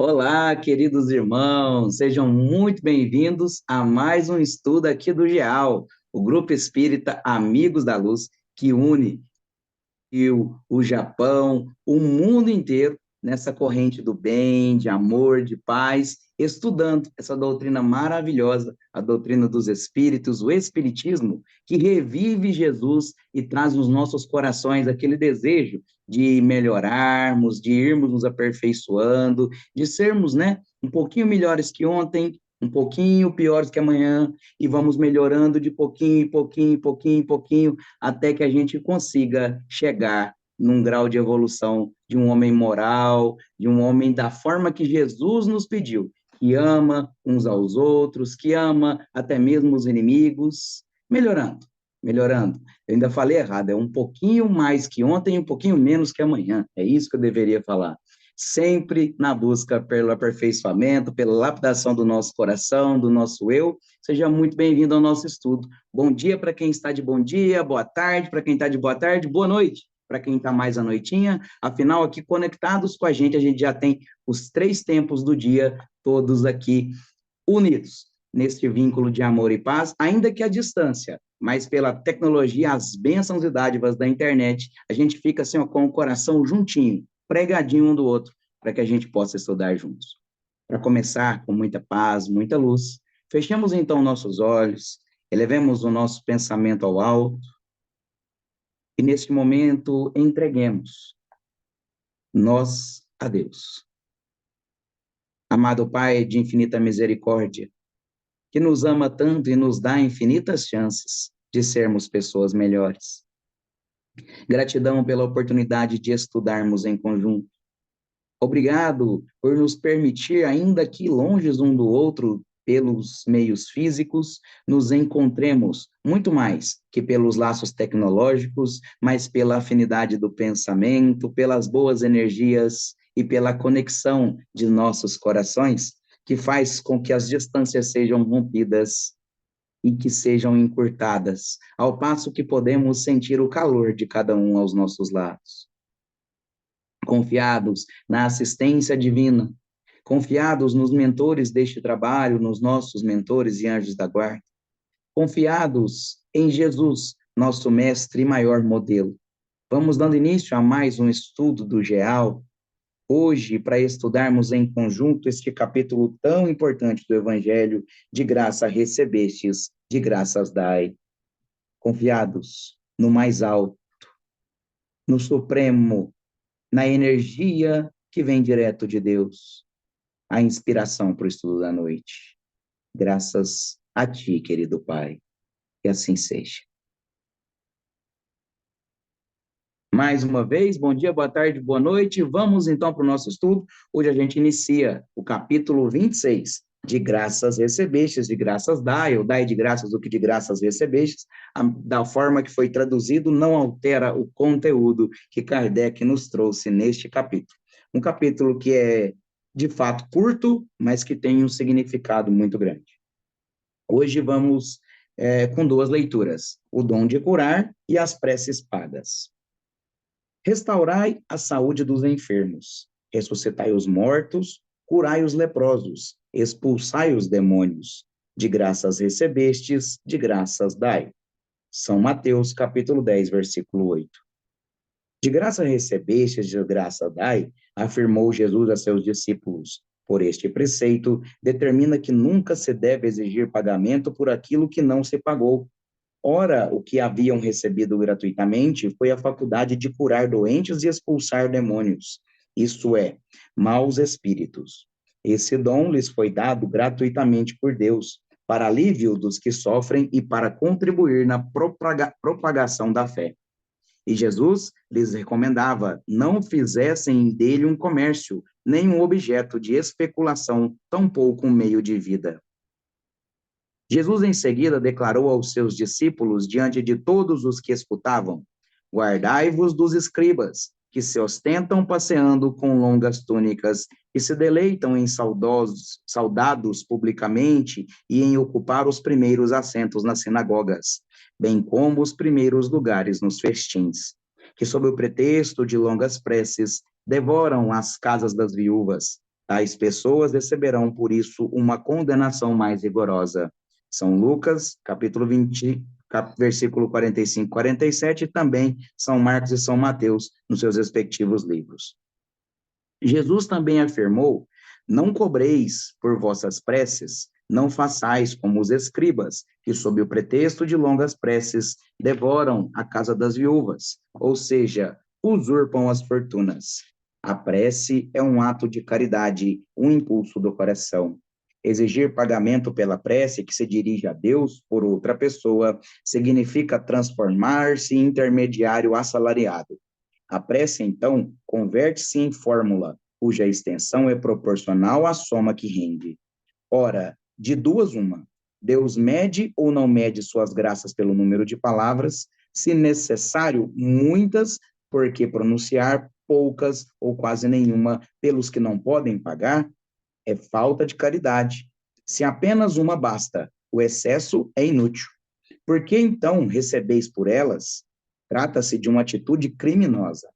Olá, queridos irmãos, sejam muito bem-vindos a mais um estudo aqui do GEAL, o Grupo Espírita Amigos da Luz, que une o Japão, o mundo inteiro nessa corrente do bem, de amor, de paz, estudando essa doutrina maravilhosa, a doutrina dos Espíritos, o Espiritismo, que revive Jesus e traz nos nossos corações aquele desejo de melhorarmos, de irmos nos aperfeiçoando, de sermos, né, um pouquinho melhores que ontem, um pouquinho piores que amanhã, e vamos melhorando de pouquinho em pouquinho, pouquinho em pouquinho, até que a gente consiga chegar num grau de evolução de um homem moral, de um homem da forma que Jesus nos pediu, que ama uns aos outros, que ama até mesmo os inimigos, melhorando, melhorando. Eu ainda falei errado, é um pouquinho mais que ontem, um pouquinho menos que amanhã. É isso que eu deveria falar. Sempre na busca pelo aperfeiçoamento, pela lapidação do nosso coração, do nosso eu. Seja muito bem-vindo ao nosso estudo. Bom dia para quem está de bom dia, boa tarde para quem está de boa tarde, boa noite para quem está mais à noitinha. Afinal, aqui conectados com a gente já tem os 3 tempos do dia, todos aqui unidos neste vínculo de amor e paz, ainda que à distância, mas pela tecnologia, as bênçãos e dádivas da internet, a gente fica assim, ó, com o coração juntinho, pregadinho um do outro, para que a gente possa estudar juntos. Para começar com muita paz, muita luz, fechemos então nossos olhos, elevemos o nosso pensamento ao alto e neste momento entreguemos nós a Deus. Amado Pai de infinita misericórdia, que nos ama tanto e nos dá infinitas chances de sermos pessoas melhores. Gratidão pela oportunidade de estudarmos em conjunto. Obrigado por nos permitir, ainda que longe um do outro, pelos meios físicos, nos encontremos muito mais que pelos laços tecnológicos, mas pela afinidade do pensamento, pelas boas energias e pela conexão de nossos corações, que faz com que as distâncias sejam rompidas e que sejam encurtadas, ao passo que podemos sentir o calor de cada um aos nossos lados. Confiados na assistência divina, confiados nos mentores deste trabalho, nos nossos mentores e anjos da guarda, confiados em Jesus, nosso mestre e maior modelo. Vamos dando início a mais um estudo do GEAL, hoje para estudarmos em conjunto este capítulo tão importante do Evangelho, de graça recebestes, de graças dai. Confiados no mais alto, no supremo, na energia que vem direto de Deus, a inspiração para o estudo da noite. Graças a ti, querido Pai, que assim seja. Mais uma vez, bom dia, boa tarde, boa noite. Vamos então para o nosso estudo. Hoje a gente inicia o capítulo 26, de graças recebestes, de graças dai, ou dai de graças o que de graças recebestes, da forma que foi traduzido, não altera o conteúdo que Kardec nos trouxe neste capítulo. Um capítulo que é, de fato, curto, mas que tem um significado muito grande. Hoje vamos com duas leituras, o dom de curar e as preces pagas. Restaurai a saúde dos enfermos, ressuscitai os mortos, curai os leprosos, expulsai os demônios. De graças recebestes, de graças dai. São Mateus, capítulo 10, versículo 8. De graça recebestes, de graça dai, afirmou Jesus a seus discípulos. Por este preceito, determina que nunca se deve exigir pagamento por aquilo que não se pagou. Ora, o que haviam recebido gratuitamente foi a faculdade de curar doentes e expulsar demônios, isto é, maus espíritos. Esse dom lhes foi dado gratuitamente por Deus, para alívio dos que sofrem e para contribuir na propagação da fé. E Jesus lhes recomendava: não fizessem dele um comércio, nem um objeto de especulação, tampouco um meio de vida. Jesus, em seguida, declarou aos seus discípulos, diante de todos os que escutavam: guardai-vos dos escribas, que se ostentam passeando com longas túnicas, e se deleitam em saudados publicamente e em ocupar os primeiros assentos nas sinagogas, bem como os primeiros lugares nos festins, que, sob o pretexto de longas preces, devoram as casas das viúvas, Tais pessoas receberão, por isso, uma condenação mais rigorosa. São Lucas, capítulo 20, versículo 45 e 47, e também São Marcos e São Mateus, nos seus respectivos livros. Jesus também afirmou: não cobreis por vossas preces, não façais como os escribas, que, sob o pretexto de longas preces, devoram a casa das viúvas, ou seja, usurpam as fortunas. A prece é um ato de caridade, um impulso do coração. Exigir pagamento pela prece que se dirige a Deus por outra pessoa significa transformar-se em intermediário assalariado. A prece, então, converte-se em fórmula, cuja extensão é proporcional à soma que rende. Ora, de duas uma, Deus mede ou não mede suas graças pelo número de palavras, se necessário, muitas, porque pronunciar poucas ou quase nenhuma pelos que não podem pagar é falta de caridade. Se apenas uma basta, o excesso é inútil. Por que então recebeis por elas? Trata-se de uma atitude criminosa.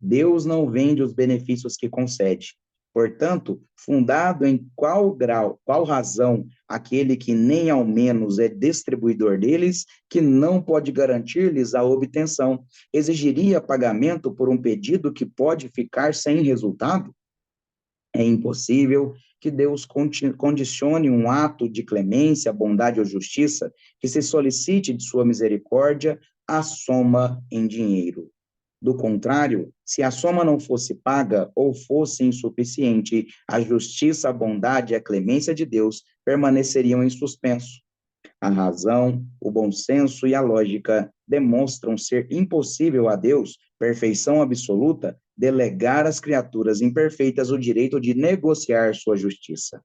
Deus não vende os benefícios que concede. Portanto, fundado em qual grau, qual razão, aquele que nem ao menos é distribuidor deles, que não pode garantir-lhes a obtenção, exigiria pagamento por um pedido que pode ficar sem resultado? É impossível que Deus condicione um ato de clemência, bondade ou justiça que se solicite de sua misericórdia à soma em dinheiro. Do contrário, se a soma não fosse paga ou fosse insuficiente, a justiça, a bondade e a clemência de Deus permaneceriam em suspenso. A razão, o bom senso e a lógica demonstram ser impossível a Deus, perfeição absoluta, delegar às criaturas imperfeitas o direito de negociar sua justiça.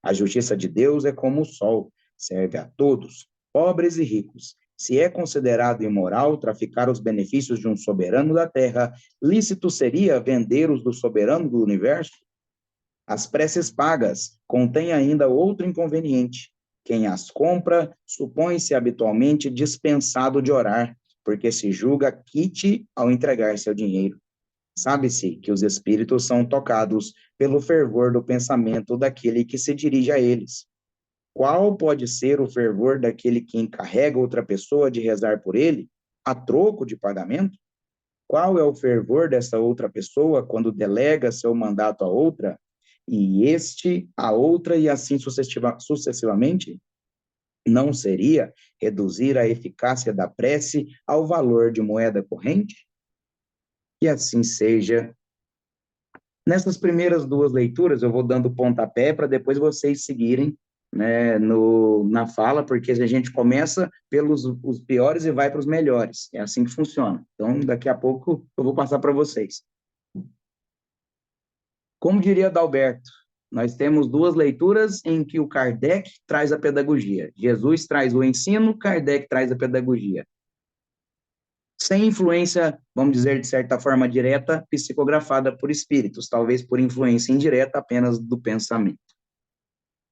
A justiça de Deus é como o sol, serve a todos, pobres e ricos. Se é considerado imoral traficar os benefícios de um soberano da terra, lícito seria vender-os do soberano do universo? As preces pagas contêm ainda outro inconveniente. Quem as compra supõe-se habitualmente dispensado de orar, porque se julga quite ao entregar seu dinheiro. Sabe-se que os espíritos são tocados pelo fervor do pensamento daquele que se dirige a eles. Qual pode ser o fervor daquele que encarrega outra pessoa de rezar por ele, a troco de pagamento? Qual é o fervor dessa outra pessoa quando delega seu mandato a outra, e este a outra, e assim sucessivamente? Não seria reduzir a eficácia da prece ao valor de moeda corrente? Que assim seja. Nessas primeiras duas leituras, eu vou dando pontapé para depois vocês seguirem, né, na fala, porque a gente começa pelos os piores e vai para os melhores. É assim que funciona. Então, daqui a pouco eu vou passar para vocês. Como diria Adalberto, nós temos duas leituras em que o Kardec traz a pedagogia. Jesus traz o ensino, Kardec traz a pedagogia. Sem influência, vamos dizer, de certa forma direta, psicografada por espíritos, talvez por influência indireta apenas do pensamento.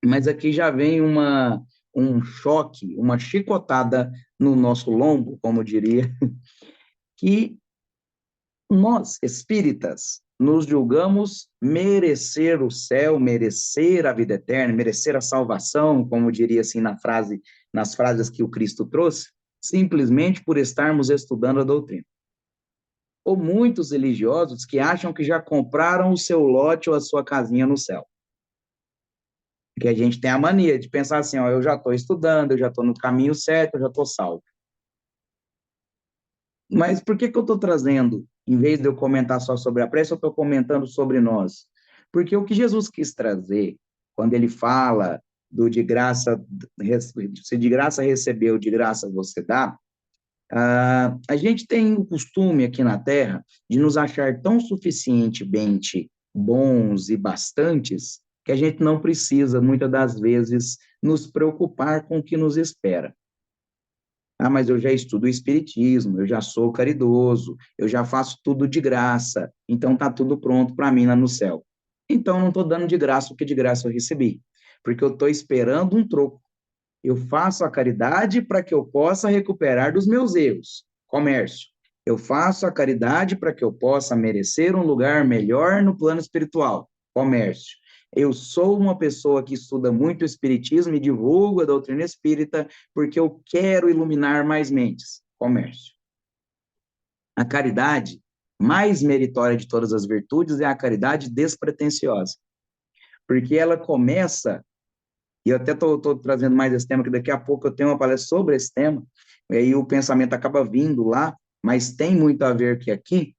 Mas aqui já vem um choque, uma chicotada no nosso lombo, como diria, que nós, espíritas, nos julgamos merecer o céu, merecer a vida eterna, merecer a salvação, como diria assim nas frases que o Cristo trouxe, simplesmente por estarmos estudando a doutrina. Ou muitos religiosos que acham que já compraram o seu lote ou a sua casinha no céu. Porque a gente tem a mania de pensar assim, ó, eu já estou estudando, eu já estou no caminho certo, eu já estou salvo. Mas por que eu estou trazendo, em vez de eu comentar só sobre a prece, eu estou comentando sobre nós? Porque o que Jesus quis trazer, quando ele fala do de graça, se de graça recebeu, de graça você dá, a gente tem o costume aqui na Terra de nos achar tão suficientemente bons e bastantes que a gente não precisa, muitas das vezes, nos preocupar com o que nos espera. Ah, mas eu já estudo o espiritismo, eu já sou caridoso, eu já faço tudo de graça, então tá tudo pronto para mim lá no céu. Então não estou dando de graça o que de graça eu recebi, porque eu estou esperando um troco. Eu faço a caridade para que eu possa recuperar dos meus erros. Comércio. Eu faço a caridade para que eu possa merecer um lugar melhor no plano espiritual. Comércio. Eu sou uma pessoa que estuda muito o espiritismo e divulgo a doutrina espírita porque eu quero iluminar mais mentes. Comércio. A caridade mais meritória de todas as virtudes é a caridade despretensiosa, porque ela começa, e eu até estou trazendo mais esse tema, que daqui a pouco eu tenho uma palestra sobre esse tema, e aí o pensamento acaba vindo lá, mas tem muito a ver que aqui,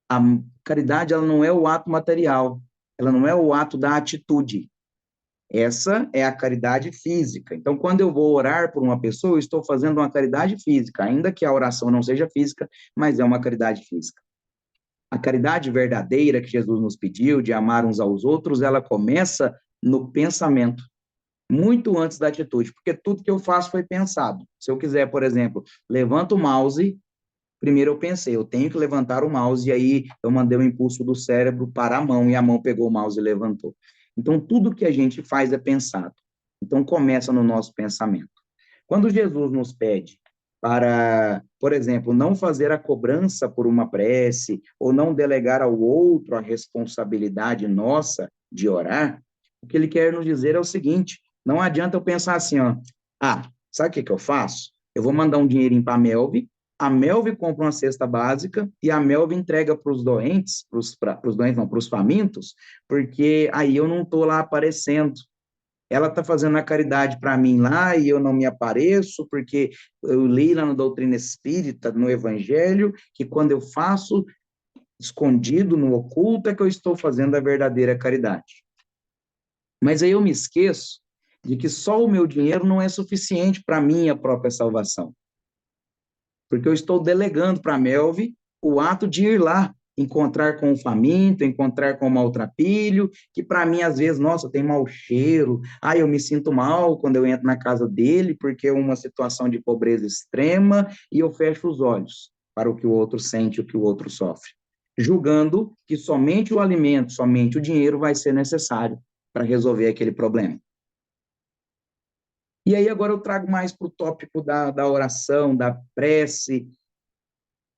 a caridade ela não é o ato material, ela não é o ato da atitude, essa é a caridade física. Então, quando eu vou orar por uma pessoa, eu estou fazendo uma caridade física, ainda que a oração não seja física, mas é uma caridade física. A caridade verdadeira que Jesus nos pediu, de amar uns aos outros, ela começa no pensamento, muito antes da atitude, porque tudo que eu faço foi pensado. Se eu quiser, por exemplo, levanto o mouse, primeiro eu pensei, eu tenho que levantar o mouse, e aí eu mandei o impulso do cérebro para a mão, e a mão pegou o mouse e levantou. Então, tudo que a gente faz é pensado. Então, começa no nosso pensamento. Quando Jesus nos pede para, por exemplo, não fazer a cobrança por uma prece, ou não delegar ao outro a responsabilidade nossa de orar, o que ele quer nos dizer é o seguinte: não adianta eu pensar assim, ó, sabe o que eu faço? Eu vou mandar um dinheirinho para a Melvi compra uma cesta básica e a Melvi entrega para os doentes, para os famintos, porque aí eu não estou lá aparecendo. Ela está fazendo a caridade para mim lá e eu não me apareço, porque eu li lá na doutrina espírita, no Evangelho, que quando eu faço escondido, no oculto, é que eu estou fazendo a verdadeira caridade. Mas aí eu me esqueço de que só o meu dinheiro não é suficiente para a minha própria salvação. Porque eu estou delegando para a Melvi o ato de ir lá, encontrar com o faminto, encontrar com o maltrapilho, que para mim, às vezes, nossa, tem mau cheiro, eu me sinto mal quando eu entro na casa dele, porque é uma situação de pobreza extrema, e eu fecho os olhos para o que o outro sente, o que o outro sofre, julgando que somente o alimento, somente o dinheiro vai ser necessário para resolver aquele problema. E aí agora eu trago mais para o tópico da oração, da prece,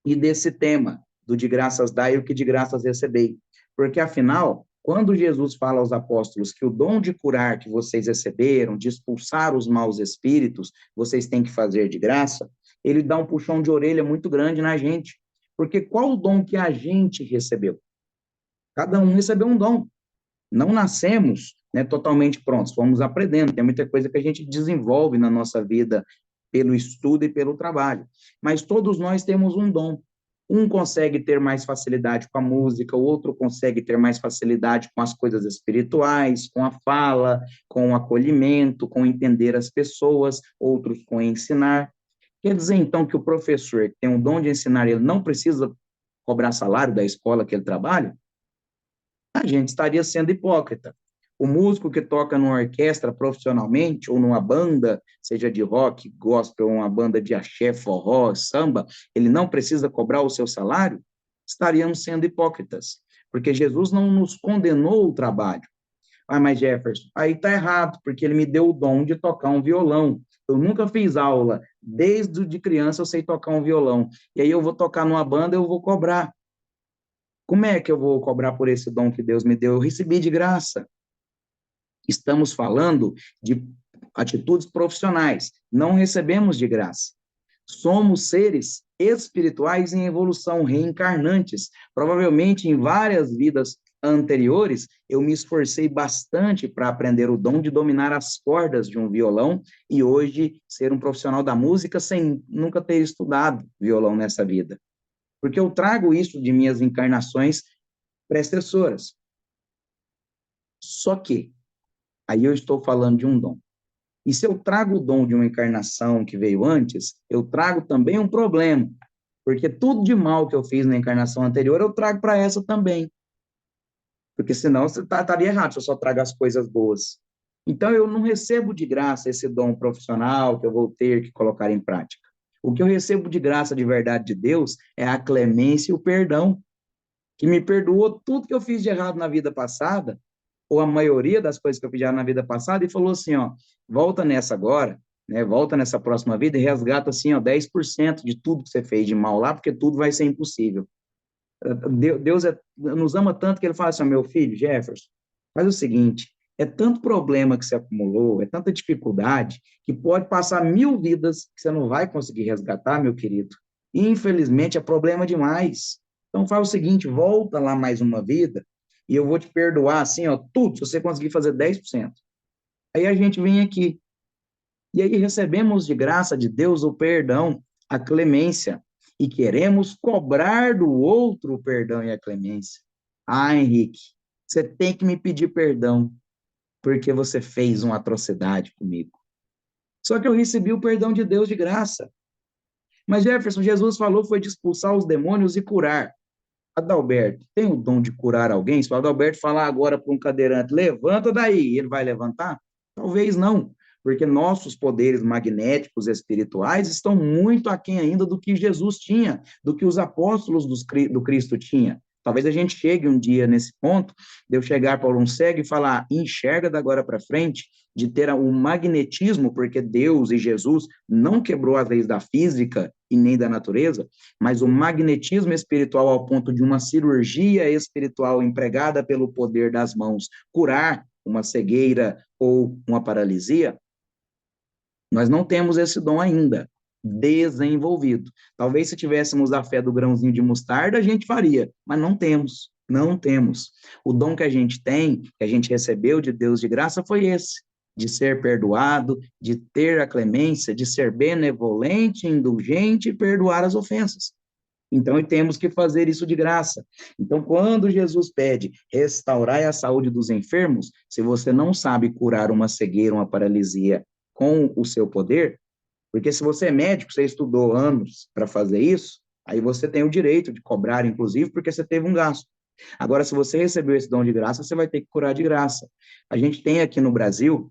e desse tema, do de graças dai e o que de graças recebei. Porque, afinal, quando Jesus fala aos apóstolos que o dom de curar que vocês receberam, de expulsar os maus espíritos, vocês têm que fazer de graça, ele dá um puxão de orelha muito grande na gente. Porque qual o dom que a gente recebeu? Cada um recebeu um dom. Não nascemos, né, totalmente prontos, fomos aprendendo. Tem muita coisa que a gente desenvolve na nossa vida pelo estudo e pelo trabalho. Mas todos nós temos um dom. Um consegue ter mais facilidade com a música, o outro consegue ter mais facilidade com as coisas espirituais, com a fala, com o acolhimento, com entender as pessoas, outros com ensinar. Quer dizer, então, que o professor que tem um dom de ensinar, ele não precisa cobrar salário da escola que ele trabalha? A gente estaria sendo hipócrita. O músico que toca numa orquestra profissionalmente, ou numa banda, seja de rock, gospel, uma banda de axé, forró, samba, ele não precisa cobrar o seu salário? Estaríamos sendo hipócritas, porque Jesus não nos condenou o trabalho. Mas Jefferson, aí está errado, porque ele me deu o dom de tocar um violão. Eu nunca fiz aula, desde de criança eu sei tocar um violão. E aí eu vou tocar numa banda, eu vou cobrar. Como é que eu vou cobrar por esse dom que Deus me deu? Eu recebi de graça. Estamos falando de atitudes profissionais, não recebemos de graça. Somos seres espirituais em evolução, reencarnantes. Provavelmente em várias vidas anteriores, eu me esforcei bastante para aprender o dom de dominar as cordas de um violão e hoje ser um profissional da música sem nunca ter estudado violão nessa vida. Porque eu trago isso de minhas encarnações predecessoras. Só que, aí eu estou falando de um dom. E se eu trago o dom de uma encarnação que veio antes, eu trago também um problema, porque tudo de mal que eu fiz na encarnação anterior, eu trago para essa também. Porque senão você estaria errado se eu só trago as coisas boas. Então, eu não recebo de graça esse dom profissional que eu vou ter que colocar em prática. O que eu recebo de graça de verdade de Deus é a clemência e o perdão, que me perdoou tudo que eu fiz de errado na vida passada, ou a maioria das coisas que eu fiz de errado na vida passada, e falou assim, ó, volta nessa agora, né, volta nessa próxima vida e resgata assim, ó, 10% de tudo que você fez de mal lá, porque tudo vai ser impossível. Deus nos ama tanto que ele fala assim, ó, meu filho, Jefferson, Faz o seguinte, é tanto problema que você acumulou, é tanta dificuldade, que pode passar 1000 vidas que você não vai conseguir resgatar, meu querido. E, infelizmente, é problema demais. Então, faz o seguinte, volta lá mais uma vida, e eu vou te perdoar, assim, ó, tudo, se você conseguir fazer 10%. Aí a gente vem aqui, e aí recebemos de graça de Deus o perdão, a clemência, e queremos cobrar do outro o perdão e a clemência. Ah, Henrique, você tem que me pedir perdão, porque você fez uma atrocidade comigo. Só que eu recebi o perdão de Deus de graça. Mas Jefferson, Jesus falou foi de expulsar os demônios e curar. Adalberto, tem o dom de curar alguém? Se o Adalberto falar agora para um cadeirante, levanta daí, ele vai levantar? Talvez não, porque nossos poderes magnéticos espirituais estão muito aquém ainda do que Jesus tinha, do que os apóstolos do Cristo tinham. Talvez a gente chegue um dia nesse ponto, de eu chegar para um cego e falar, enxerga da agora para frente, de ter o magnetismo, porque Deus e Jesus não quebrou as leis da física e nem da natureza, mas o magnetismo espiritual ao ponto de uma cirurgia espiritual empregada pelo poder das mãos curar uma cegueira ou uma paralisia, nós não temos esse dom ainda desenvolvido. Talvez se tivéssemos a fé do grãozinho de mostarda, a gente faria, mas não temos, não temos. O dom que a gente tem, que a gente recebeu de Deus de graça, foi esse, de ser perdoado, de ter a clemência, de ser benevolente, indulgente e perdoar as ofensas. Então, temos que fazer isso de graça. Então, quando Jesus pede restaurar a saúde dos enfermos, se você não sabe curar uma cegueira, uma paralisia com o seu poder, porque se você é médico, você estudou anos para fazer isso, aí você tem o direito de cobrar, inclusive, porque você teve um gasto. Agora, se você recebeu esse dom de graça, você vai ter que curar de graça. A gente tem aqui no Brasil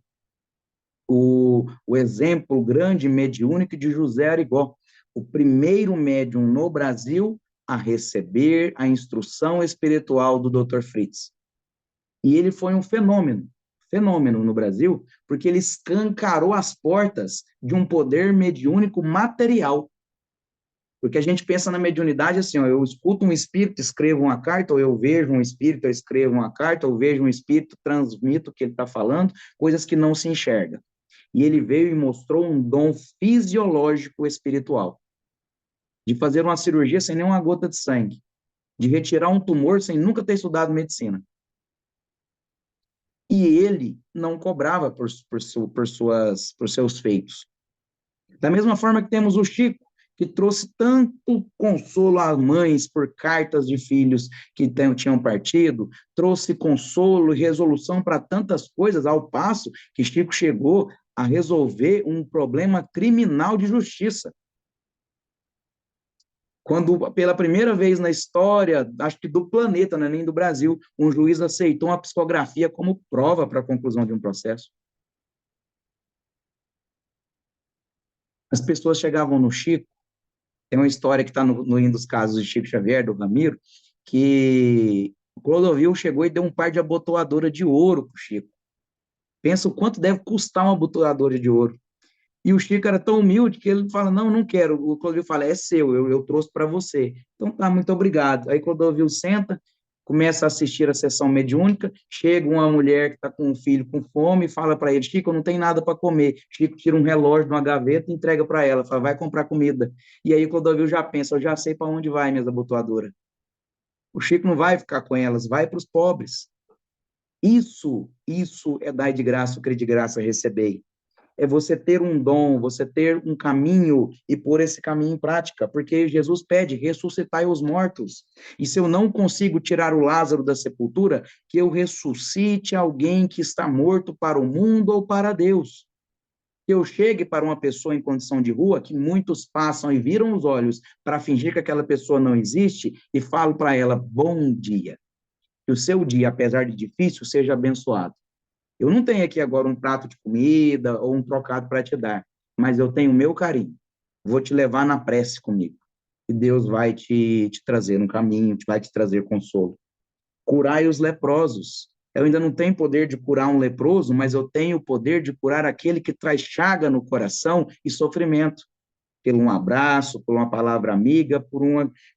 o exemplo grande mediúnico de José Arigó, o primeiro médium no Brasil a receber a instrução espiritual do Dr. Fritz. E ele foi um fenômeno no Brasil, porque ele escancarou as portas de um poder mediúnico material. Porque a gente pensa na mediunidade assim, ó, eu escuto um espírito, escrevo uma carta, ou eu vejo um espírito, eu escrevo uma carta, ou vejo um espírito, transmito o que ele está falando, coisas que não se enxerga. E ele veio e mostrou um dom fisiológico espiritual, de fazer uma cirurgia sem nenhuma gota de sangue, de retirar um tumor sem nunca ter estudado medicina. E ele não cobrava por seus feitos. Da mesma forma que temos o Chico, que trouxe tanto consolo às mães por cartas de filhos que tinham partido, trouxe consolo e resolução para tantas coisas, ao passo que Chico chegou a resolver um problema criminal de justiça. Quando, pela primeira vez na história, acho que do planeta, não é nem do Brasil, um juiz aceitou uma psicografia como prova para a conclusão de um processo. As pessoas chegavam no Chico, tem uma história que está no um dos casos de Chico Xavier, do Ramiro, que o Clodovil chegou e deu um par de abotoadora de ouro para o Chico. Pensa o quanto deve custar uma abotoadora de ouro. E o Chico era tão humilde que ele fala, não, não quero. O Clodovil fala, é seu, eu trouxe para você. Então tá, muito obrigado. Aí Clodovil senta, começa a assistir a sessão mediúnica, chega uma mulher que está com um filho com fome e fala para ele, Chico, eu não tenho nada para comer. Chico tira um relógio de uma gaveta e entrega para ela, fala, vai comprar comida. E aí Clodovil já pensa, eu já sei para onde vai minhas abotoadoras. O Chico não vai ficar com elas, vai para os pobres. Isso é dar de graça o que de graça recebei. É você ter um dom, você ter um caminho e pôr esse caminho em prática, porque Jesus pede, ressuscitai os mortos. E se eu não consigo tirar o Lázaro da sepultura, que eu ressuscite alguém que está morto para o mundo ou para Deus. Que eu chegue para uma pessoa em condição de rua, que muitos passam e viram os olhos para fingir que aquela pessoa não existe, e falo para ela, bom dia. Que o seu dia, apesar de difícil, seja abençoado. Eu não tenho aqui agora um prato de comida ou um trocado para te dar, mas eu tenho o meu carinho. Vou te levar na prece comigo. E Deus vai te trazer um caminho, vai te trazer consolo. Curai os leprosos. Eu ainda não tenho poder de curar um leproso, mas eu tenho o poder de curar aquele que traz chaga no coração e sofrimento. Por um abraço, por uma palavra amiga, por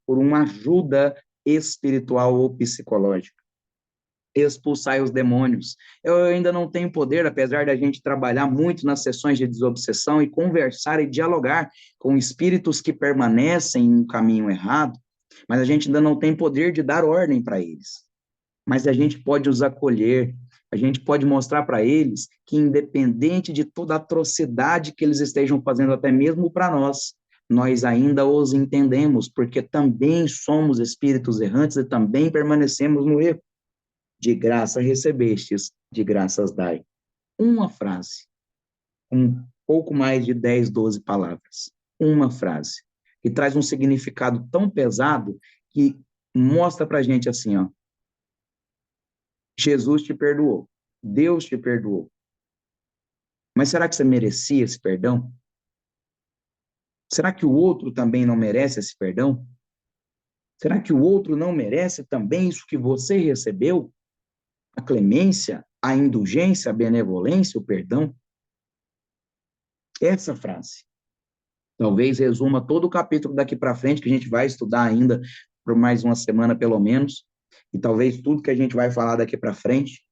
uma ajuda espiritual ou psicológica. expulsai os demônios. Eu ainda não tenho poder, apesar da gente trabalhar muito nas sessões de desobsessão e conversar e dialogar com espíritos que permanecem em um caminho errado, mas a gente ainda não tem poder de dar ordem para eles. Mas a gente pode os acolher, a gente pode mostrar para eles que, independente de toda a atrocidade que eles estejam fazendo, até mesmo para nós ainda os entendemos, porque também somos espíritos errantes e também permanecemos no erro. De graça recebestes, de graças dai. Uma frase, um pouco mais de 10, 12 palavras. Uma frase, que traz um significado tão pesado que mostra para a gente assim, ó, Jesus te perdoou, Deus te perdoou. Mas será que você merecia esse perdão? Será que o outro também não merece esse perdão? Será que o outro não merece também isso que você recebeu? A clemência, a indulgência, a benevolência, o perdão? Essa frase talvez resuma todo o capítulo daqui para frente, que a gente vai estudar ainda por mais uma semana, pelo menos, e talvez tudo que a gente vai falar daqui para frente,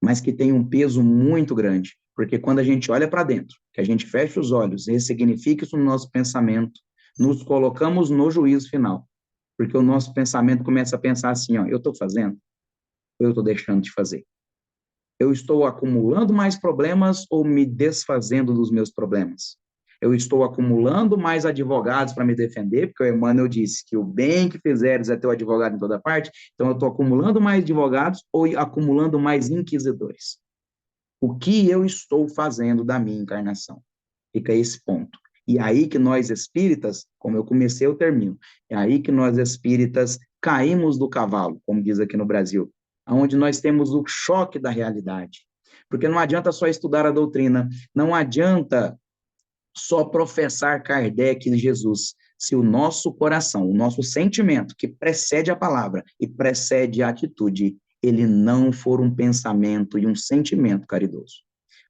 mas que tem um peso muito grande, porque quando a gente olha para dentro, que a gente fecha os olhos, ressignifica isso no nosso pensamento, nos colocamos no juízo final, porque o nosso pensamento começa a pensar assim, ó, eu estou fazendo, ou eu estou deixando de fazer? Eu estou acumulando mais problemas ou me desfazendo dos meus problemas? Eu estou acumulando mais advogados para me defender, porque o Emmanuel disse que o bem que fizeres é teu advogado em toda parte, então eu estou acumulando mais advogados ou acumulando mais inquisidores? O que eu estou fazendo da minha encarnação? Fica esse ponto. E aí que nós espíritas, como eu comecei, eu termino. É aí que nós espíritas caímos do cavalo, como diz aqui no Brasil, onde nós temos o choque da realidade. Porque não adianta só estudar a doutrina, não adianta só professar Kardec e Jesus, se o nosso coração, o nosso sentimento, que precede a palavra e precede a atitude, ele não for um pensamento e um sentimento caridoso.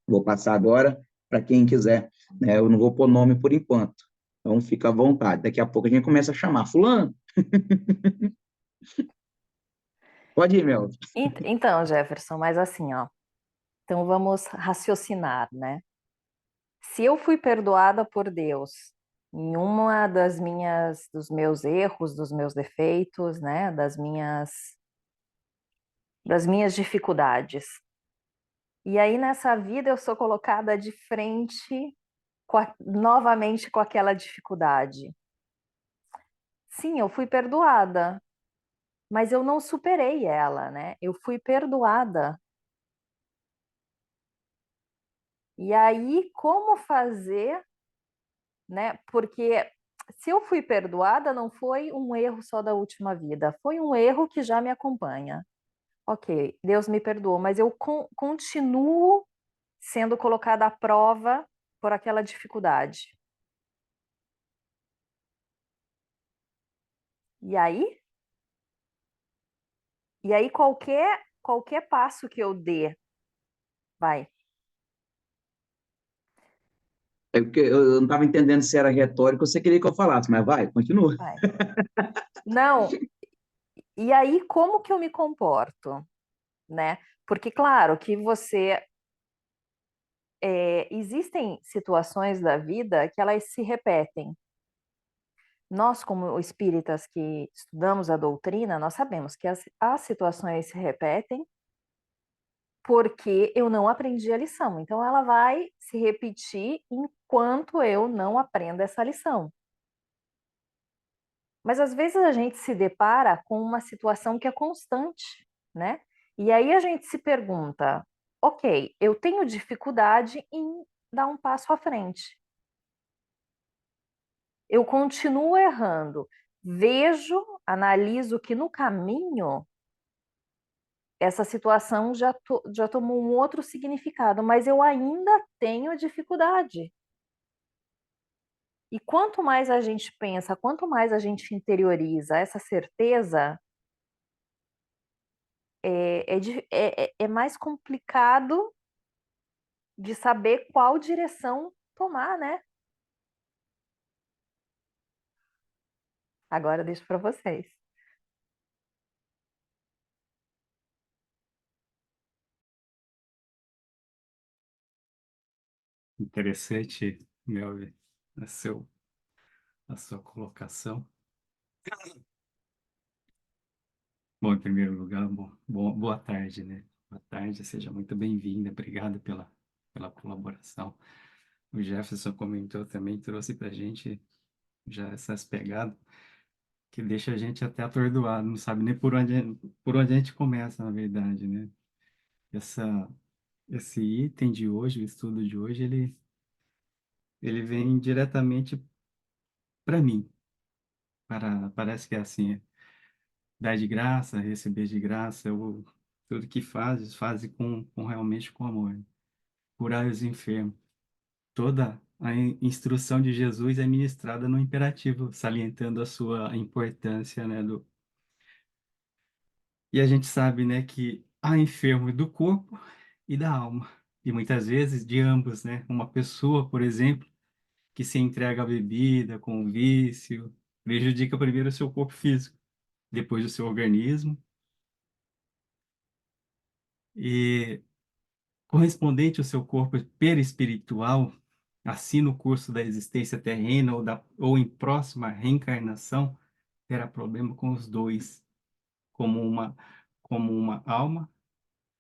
Vou passar agora para quem quiser, né? Eu não vou pôr nome por enquanto, então fica à vontade. Daqui a pouco a gente começa a chamar fulano. Pode ir, meu. Então, Jefferson, mas assim, ó, então vamos raciocinar, né? Se eu fui perdoada por Deus em uma dos meus erros, dos meus defeitos, né, das minhas dificuldades. E aí nessa vida eu sou colocada de frente novamente com aquela dificuldade. Sim, eu fui perdoada, mas eu não superei ela, né? Eu fui perdoada. E aí, como fazer, né? Porque se eu fui perdoada, não foi um erro só da última vida, foi um erro que já me acompanha. Ok, Deus me perdoou, mas eu continuo sendo colocada à prova por aquela dificuldade. E aí? E aí qualquer passo que eu dê, vai. É porque eu não estava entendendo se era retórico ou você queria que eu falasse, mas vai, continua. Vai. Não, e aí como que eu me comporto, né? Porque, claro, que existem situações da vida que elas se repetem. Nós, como espíritas que estudamos a doutrina, nós sabemos que as situações se repetem porque eu não aprendi a lição. Então, ela vai se repetir enquanto eu não aprendo essa lição. Mas às vezes a gente se depara com uma situação que é constante, né? E aí a gente se pergunta: ok, eu tenho dificuldade em dar um passo à frente. Eu continuo errando. Vejo, analiso que no caminho essa situação já tomou um outro significado, mas eu ainda tenho dificuldade. E quanto mais a gente pensa, quanto mais a gente interioriza essa certeza, é mais complicado de saber qual direção tomar, né? Agora eu deixo para vocês. Interessante, Melvin, a sua colocação. Bom, em primeiro lugar, boa tarde, né? Boa tarde, seja muito bem-vinda. Obrigado pela colaboração. O Jefferson comentou também, trouxe para a gente já essas pegadas que deixa a gente até atordoado, não sabe nem por onde a gente começa, na verdade, né? Essa, esse item de hoje, o estudo de hoje, ele vem diretamente para mim. Parece que é assim, dar de graça, receber de graça, tudo que faz realmente com amor. Curar os enfermos. Toda a instrução de Jesus é ministrada no imperativo, salientando a sua importância, né, E a gente sabe, né, que há enfermos do corpo e da alma, e muitas vezes de ambos, né? Uma pessoa, por exemplo, que se entrega à bebida com o vício, prejudica primeiro o seu corpo físico, depois o seu organismo, e correspondente ao seu corpo perispiritual, assim no curso da existência terrena ou em próxima reencarnação, terá problema com os dois, como uma alma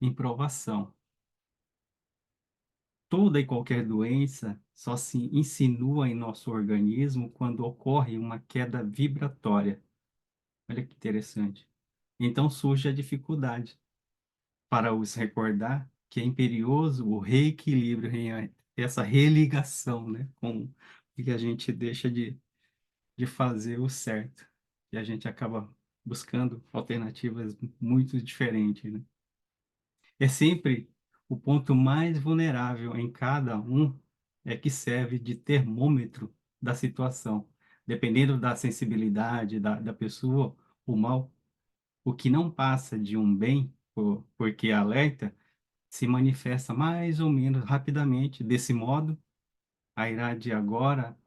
em provação. Toda e qualquer doença só se insinua em nosso organismo quando ocorre uma queda vibratória. Olha que interessante. Então surge a dificuldade para os recordar que é imperioso o reequilíbrio, essa religação, né, com que a gente deixa de fazer o certo. E a gente acaba buscando alternativas muito diferentes, né? É sempre o ponto mais vulnerável em cada um é que serve de termômetro da situação. Dependendo da sensibilidade da pessoa, o mal, o que não passa de um bem, porque alerta, se manifesta mais ou menos rapidamente. Desse modo, a ira de agora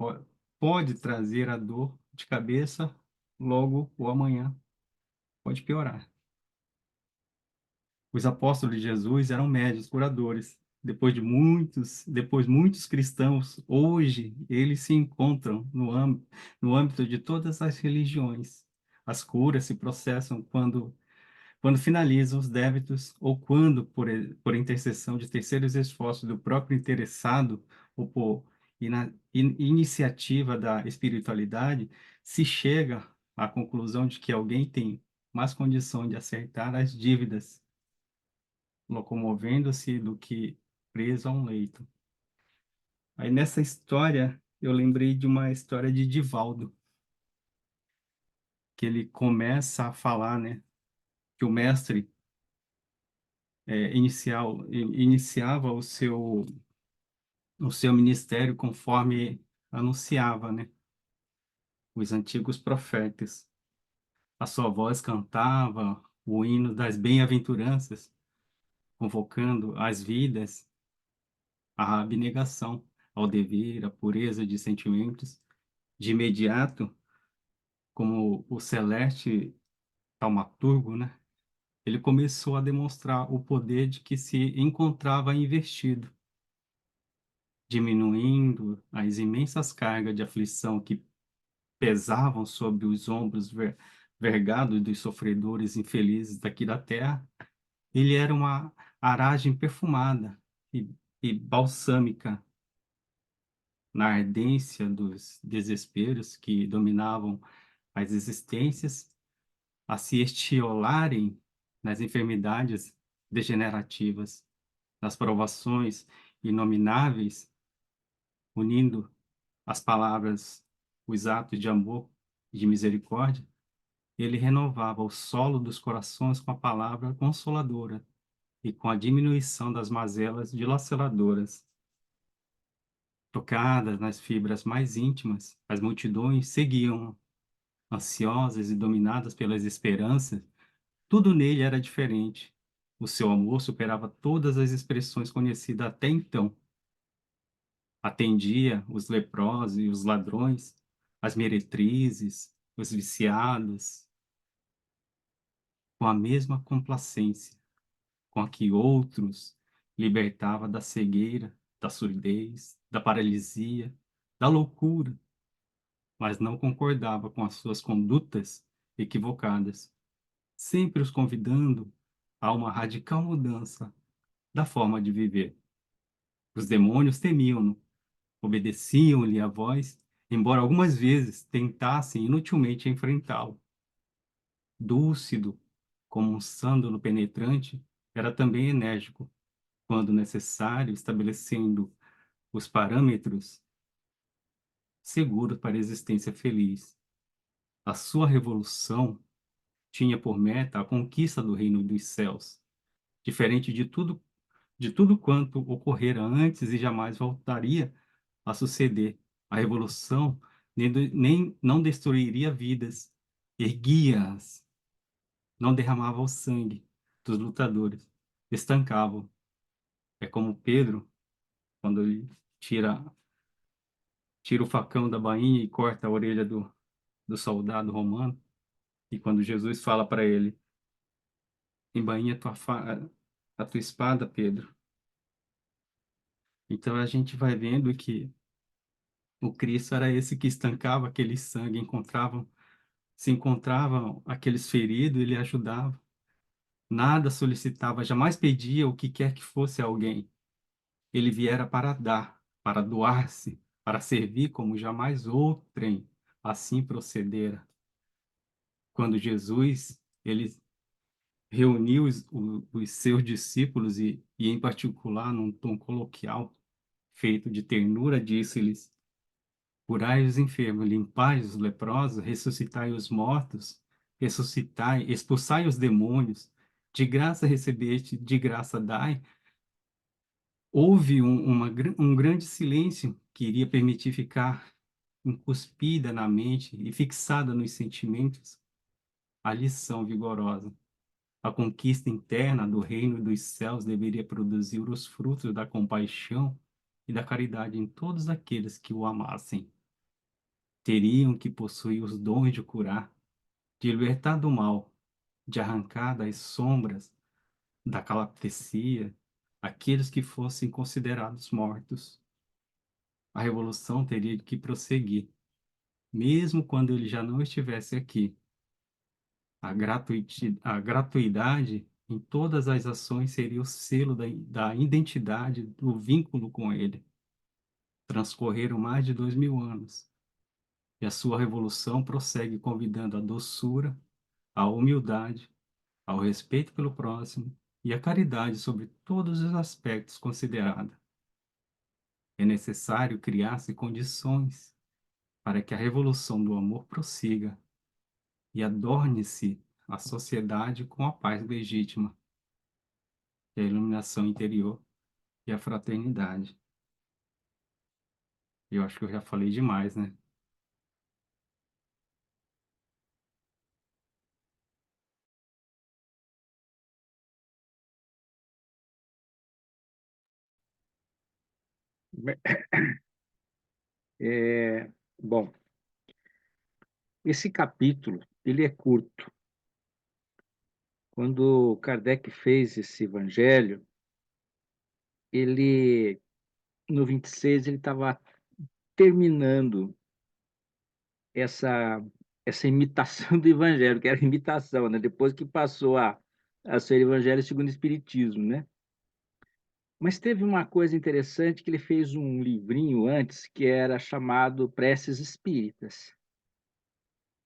pode trazer a dor de cabeça, logo o amanhã pode piorar. Os apóstolos de Jesus eram médios, curadores. Depois muitos cristãos, hoje, eles se encontram no âmbito de todas as religiões. As curas se processam quando finalizam os débitos ou quando, por intercessão de terceiros esforços do próprio interessado ou por iniciativa da espiritualidade, se chega à conclusão de que alguém tem mais condição de acertar as dívidas locomovendo-se do que preso a um leito. Aí nessa história, eu lembrei de uma história de Divaldo, que ele começa a falar, né, que o mestre iniciava o seu ministério conforme anunciava, né, os antigos profetas. A sua voz cantava o hino das bem-aventuranças, convocando as vidas à abnegação, ao dever, à pureza de sentimentos. De imediato, como o celeste taumaturgo, né? Ele começou a demonstrar o poder de que se encontrava investido, diminuindo as imensas cargas de aflição que pesavam sobre os ombros vergados dos sofredores infelizes daqui da terra. Ele era uma aragem perfumada e balsâmica na ardência dos desesperos que dominavam as existências a se estiolarem nas enfermidades degenerativas, nas provações inomináveis, unindo as palavras, os atos de amor e de misericórdia, ele renovava o solo dos corações com a palavra consoladora e com a diminuição das mazelas dilaceradoras. Tocadas nas fibras mais íntimas, as multidões seguiam, ansiosas e dominadas pelas esperanças. Tudo nele era diferente. O seu amor superava todas as expressões conhecidas até então. Atendia os leprosos e os ladrões, as meretrizes, os viciados, com a mesma complacência com a que outros libertava da cegueira da surdez, da paralisia, da loucura, mas não concordava com as suas condutas equivocadas, sempre os convidando a uma radical mudança da forma de viver. Os demônios temiam-no, obedeciam-lhe a voz, embora algumas vezes tentassem inutilmente enfrentá-lo. Dúlcido, como um sândalo penetrante, era também enérgico, quando necessário, estabelecendo os parâmetros seguros para a existência feliz. A sua revolução tinha por meta a conquista do reino dos céus, diferente de tudo quanto ocorrera antes e jamais voltaria a suceder. A revolução nem não destruiria vidas, erguia-as, não derramava o sangue dos lutadores, estancava. É como Pedro, quando ele tira, tira o facão da bainha e corta a orelha do soldado romano, e quando Jesus fala para ele, embainha a tua espada, Pedro. Então a gente vai vendo que o Cristo era esse que estancava aquele sangue, se encontravam aqueles feridos, ele ajudava. Nada solicitava, jamais pedia o que quer que fosse a alguém. Ele viera para dar, para doar-se, para servir como jamais outrem assim procedera. Quando Jesus, ele reuniu os seus discípulos e, em particular, num tom coloquial, feito de ternura, disse-lhes: curai os enfermos, limpai os leprosos, ressuscitai os mortos, ressuscitai, expulsai os demônios, de graça recebeste, de graça dai. Houve um grande silêncio que iria permitir ficar encuspida na mente e fixada nos sentimentos a lição vigorosa. A conquista interna do reino dos céus deveria produzir os frutos da compaixão e da caridade em todos aqueles que o amassem. Teriam que possuir os dons de curar, de libertar do mal, de arrancar das sombras da calaptecia aqueles que fossem considerados mortos. A revolução teria que prosseguir, mesmo quando ele já não estivesse aqui. A gratuidade em todas as ações seria o selo da identidade, do vínculo com ele. Transcorreram mais de 2000 anos, e a sua revolução prossegue convidando a doçura, a humildade, ao respeito pelo próximo e a caridade sobre todos os aspectos considerados. É necessário criar-se condições para que a revolução do amor prossiga e adorne-se a sociedade com a paz legítima, a iluminação interior e a fraternidade. Eu acho que eu já falei demais, né? Bom, esse capítulo, ele é curto. Quando Kardec fez esse evangelho, ele, no 26, ele estava terminando essa, essa imitação do evangelho, que era imitação, né? Depois que passou a ser evangelho segundo o Espiritismo, né? Mas teve uma coisa interessante que ele fez um livrinho antes que era chamado Preces Espíritas.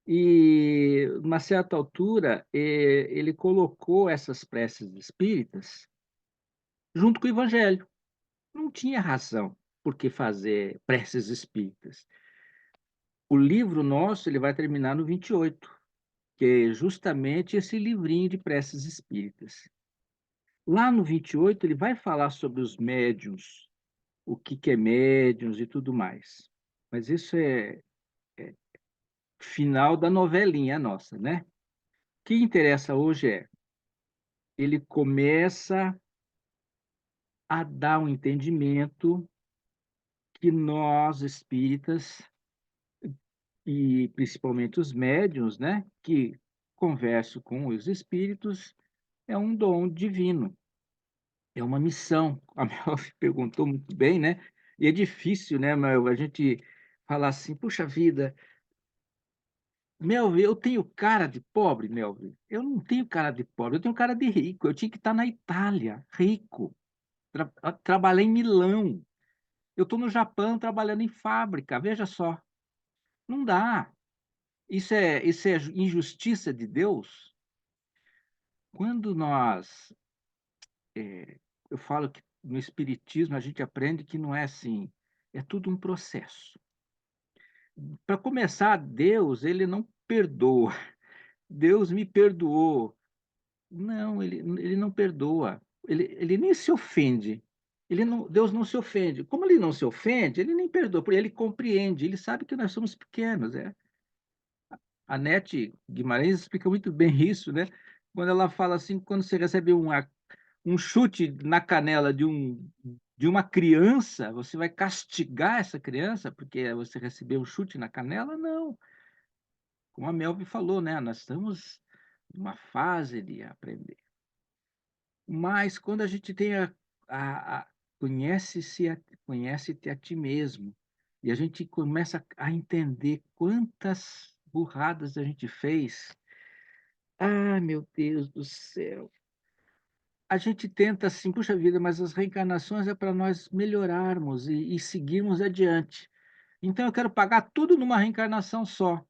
E, uma certa altura, ele colocou essas preces espíritas junto com o Evangelho. Não tinha razão por que fazer preces espíritas. O livro nosso ele vai terminar no 28, que é justamente esse livrinho de preces espíritas. Lá no 28, ele vai falar sobre os médiuns, o que é médiuns e tudo mais. Mas isso é final da novelinha nossa, né? O que interessa hoje é ele começa a dar um entendimento que nós espíritas e principalmente os médiuns, né, que conversam com os espíritos, é um dom divino. é uma missão. A Mel perguntou muito bem, né? E é difícil, né, Mel, a gente falar assim, puxa vida, Melvin, eu tenho cara de pobre, Melvin. Eu não tenho cara de pobre, eu tenho cara de rico. Eu tinha que estar na Itália, rico. Trabalhei em Milão. Eu estou no Japão trabalhando em fábrica. Veja só, não dá. Isso é injustiça de Deus. Quando eu falo que no Espiritismo a gente aprende que não é assim, é tudo um processo. Para começar, Deus, ele não perdoa. Deus me perdoou. Não, ele não perdoa. Ele nem se ofende. Deus não se ofende. Como ele não se ofende, ele nem perdoa, porque ele compreende, ele sabe que nós somos pequenos. A Nete Guimarães explica muito bem isso, né? Quando ela fala assim, quando você recebe um chute na canela de uma criança, você vai castigar essa criança porque você recebeu um chute na canela? Não. Como a Melvi falou, né? Nós estamos numa fase de aprender. Mas quando a gente tem a conhece-te a ti mesmo, e a gente começa a entender quantas burradas a gente fez, ah, meu Deus do céu. A gente tenta assim, puxa vida, mas as reencarnações é para nós melhorarmos e seguirmos adiante. Então eu quero pagar tudo numa reencarnação só,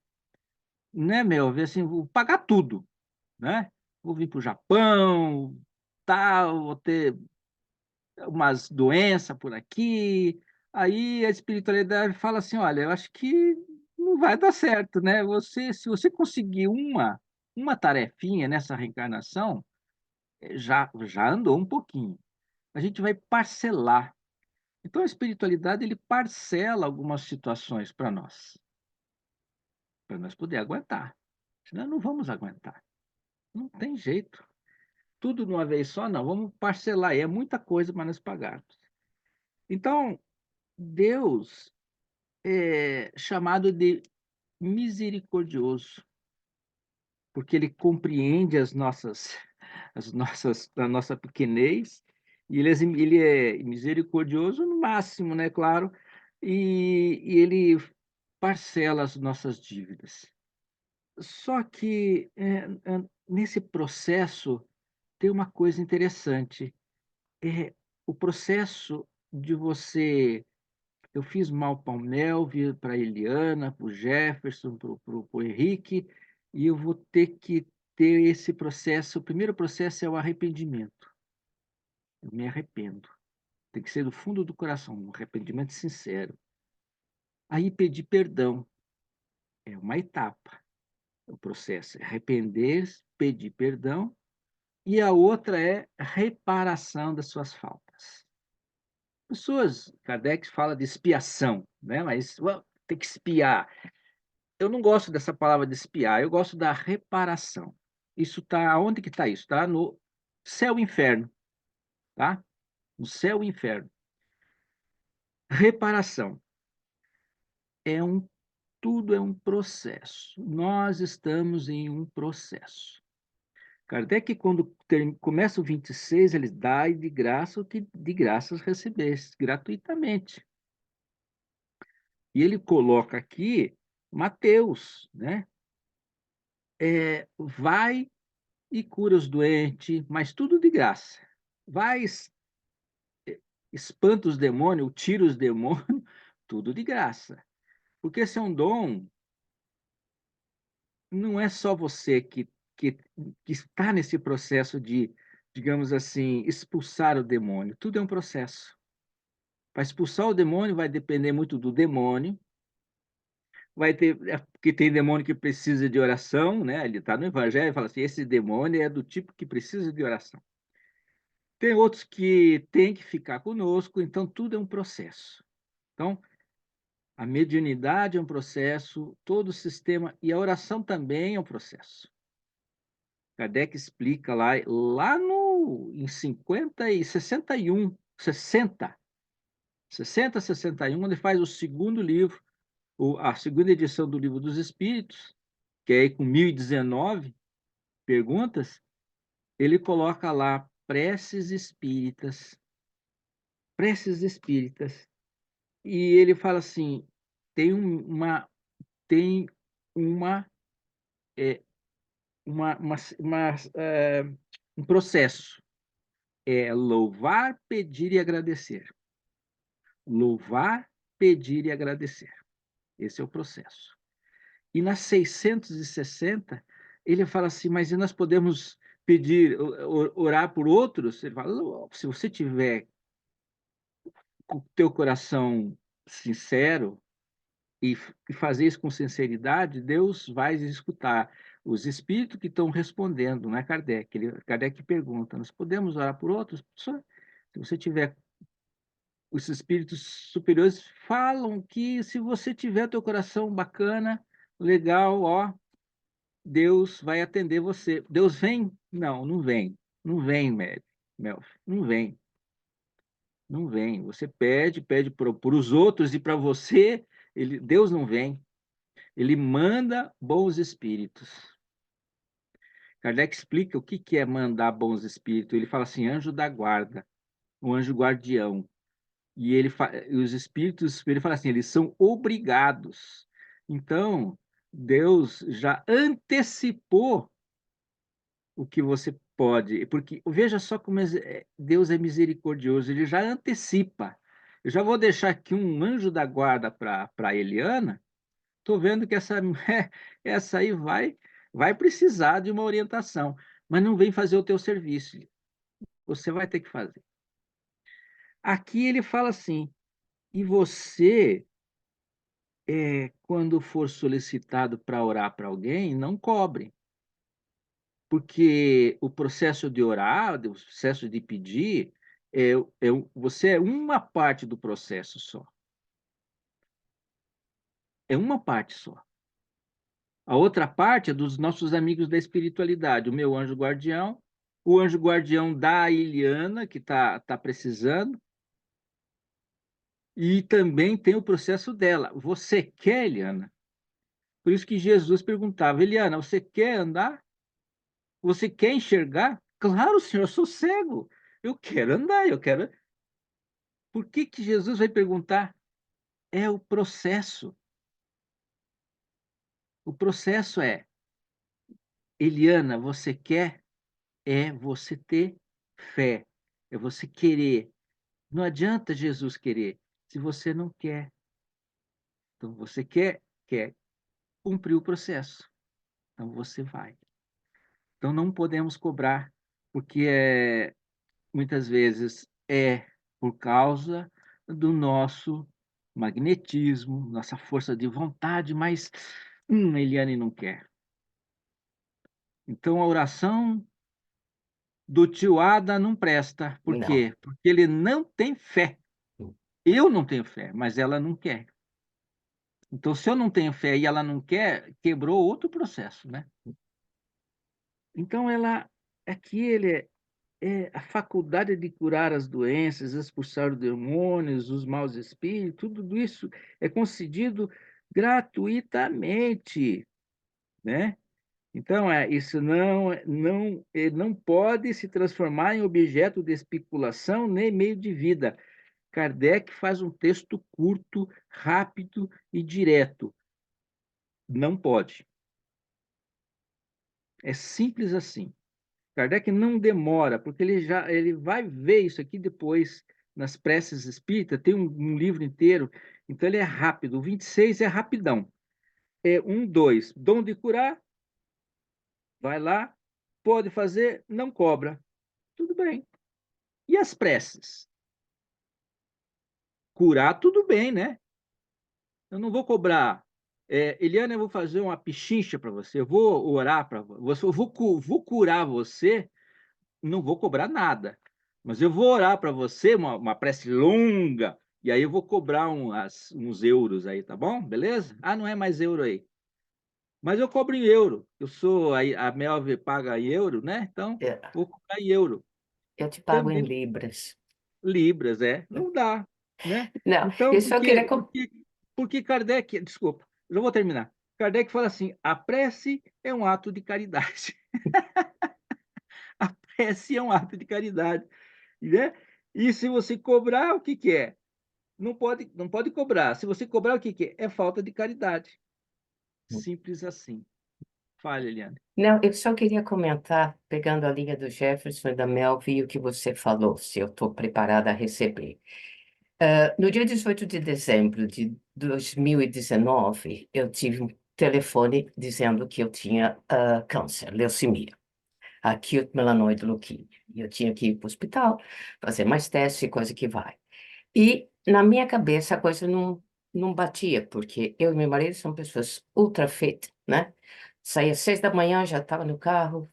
né, meu? Ver assim, vou pagar tudo, né? Vou vir para o Japão, tal, vou ter umas doenças por aqui. Aí a espiritualidade fala assim, olha, eu acho que não vai dar certo, né? Se você conseguir uma tarefinha nessa reencarnação, já andou um pouquinho. A gente vai parcelar. Então a espiritualidade ele parcela algumas situações para nós poder aguentar. Senão não vamos aguentar. Não tem jeito. Tudo de uma vez só, não. Vamos parcelar. E é muita coisa para nós pagarmos. Então, Deus é chamado de misericordioso, porque ele compreende a nossa pequenez, e ele é misericordioso no máximo, né, claro, e ele parcela as nossas dívidas. Só que nesse processo tem uma coisa interessante, é o processo de você. Eu fiz mal para o Melvin, para a Eliana, para o Jefferson, para o Henrique, e eu vou ter que ter esse processo. O primeiro processo é o arrependimento. Eu me arrependo. Tem que ser do fundo do coração, um arrependimento sincero. Aí pedir perdão é uma etapa. O processo é arrepender, pedir perdão, e a outra é reparação das suas faltas. Pessoas, Kardec fala de expiação, né? Mas tem que expiar. Eu não gosto dessa palavra de espiar, eu gosto da reparação. Isso está, onde que está isso? Está no céu e inferno, tá? No céu e inferno. Reparação é tudo é um processo. Nós estamos em um processo. Kardec, quando começa o 26, ele dá de graça o que de graças recebeste, gratuitamente. E ele coloca aqui Mateus, né? Vai e cura os doentes, mas tudo de graça. Vai, espanta os demônios, tira os demônios, tudo de graça. Porque esse é um dom, não é só você que está nesse processo de, digamos assim, expulsar o demônio. Tudo é um processo. Para expulsar o demônio vai depender muito do demônio. Vai ter, porque tem demônio que precisa de oração, né? Ele está no Evangelho e fala assim: esse demônio é do tipo que precisa de oração. Tem outros que têm que ficar conosco, então tudo é um processo. Então, a mediunidade é um processo, todo o sistema, e a oração também é um processo. Kardec explica lá no, em 50 e 61, 60, 61, onde faz o segundo livro, a segunda edição do Livro dos Espíritos, que é aí com 1019 perguntas, ele coloca lá preces espíritas. Preces espíritas. E ele fala assim, tem tem uma, é, um processo. É louvar, pedir e agradecer. Louvar, pedir e agradecer. Esse é o processo. E nas 660, ele fala assim, mas nós podemos pedir, orar por outros? Ele fala, se você tiver com o teu coração sincero e fazer isso com sinceridade, Deus vai escutar. Os espíritos que estão respondendo, não é Kardec. Kardec pergunta, nós podemos orar por outros? Se você tiver, os espíritos superiores falam que se você tiver teu coração bacana, legal, ó, Deus vai atender você. Deus vem? Não, não vem. Não vem, Melf. Não vem. Não vem. Você pede para os outros e para você, Deus não vem. Ele manda bons espíritos. Kardec explica o que é mandar bons espíritos. Ele fala assim, anjo da guarda, o anjo guardião. E os espíritos, ele fala assim, eles são obrigados. Então, Deus já antecipou o que você pode, porque veja só como Deus é misericordioso, ele já antecipa. Eu já vou deixar aqui um anjo da guarda para Eliana. Estou vendo que essa aí vai precisar de uma orientação, mas não vem fazer o teu serviço. Você vai ter que fazer. Aqui ele fala assim, e você, quando for solicitado para orar para alguém, não cobre. Porque o processo de orar, o processo de pedir, você é uma parte do processo só. É uma parte só. A outra parte é dos nossos amigos da espiritualidade, o meu anjo guardião, o anjo guardião da Iliana, que tá precisando, e também tem o processo dela. Você quer, Eliana? Por isso que Jesus perguntava, Eliana, você quer andar? Você quer enxergar? Claro, senhor, eu sou cego. Eu quero andar, eu quero. Por que Jesus vai perguntar? É o processo. O processo é, Eliana, você quer? É você ter fé, é você querer. Não adianta Jesus querer se você não quer. Então, você quer cumprir o processo. Então, você vai. Então, não podemos cobrar, porque muitas vezes é por causa do nosso magnetismo, nossa força de vontade, mas Eliane não quer. Então, a oração do tio Ada não presta. Por Não. quê? Porque ele não tem fé. Eu não tenho fé, mas ela não quer. Então, se eu não tenho fé e ela não quer, quebrou outro processo, né? Então, aqui é a faculdade de curar as doenças, expulsar os demônios, os maus espíritos, tudo isso é concedido gratuitamente, né? Então, isso não pode se transformar em objeto de especulação nem meio de vida. Kardec faz um texto curto, rápido e direto. Não pode. É simples assim. Kardec não demora, porque ele vai ver isso aqui depois nas preces espíritas, tem um livro inteiro, então ele é rápido. O 26 é rapidão. É 1, 2, dom de curar, vai lá, pode fazer, não cobra. Tudo bem. E as preces? Curar, tudo bem, né? Eu não vou cobrar. Eliana, eu vou fazer uma pichincha para você, eu vou orar para você, eu vou curar você, não vou cobrar nada. Mas eu vou orar para você, uma prece longa, e aí eu vou cobrar uns euros aí, tá bom? Beleza? Ah, não é mais euro aí. Mas eu cobro em euro. A Melve paga em euro, né? Então, É, vou cobrar em euro. eu te pago em Também libras. libras, não dá, né? Não, Então, eu só queria. porque Kardec, desculpa, eu vou terminar. Kardec fala assim, a prece é um ato de caridade. prece é um ato de caridade, né? E se você cobrar, o que que é? Não pode cobrar. Se você cobrar, o que que é? É falta de caridade. Simples assim. Fale, Eliane. Não, eu só queria comentar, pegando a linha do Jefferson e da Melvi, o que você falou, se eu estou preparada a receber. No dia 18 de dezembro de 2019, eu tive um telefone dizendo que eu tinha câncer, leucemia, acute myeloid leukemia. E eu tinha que ir para o hospital, fazer mais testes, coisa que vai. E na minha cabeça a coisa não batia, porque eu e meu marido somos pessoas ultra fit, né? Saía às 6 da manhã, já estava no carro,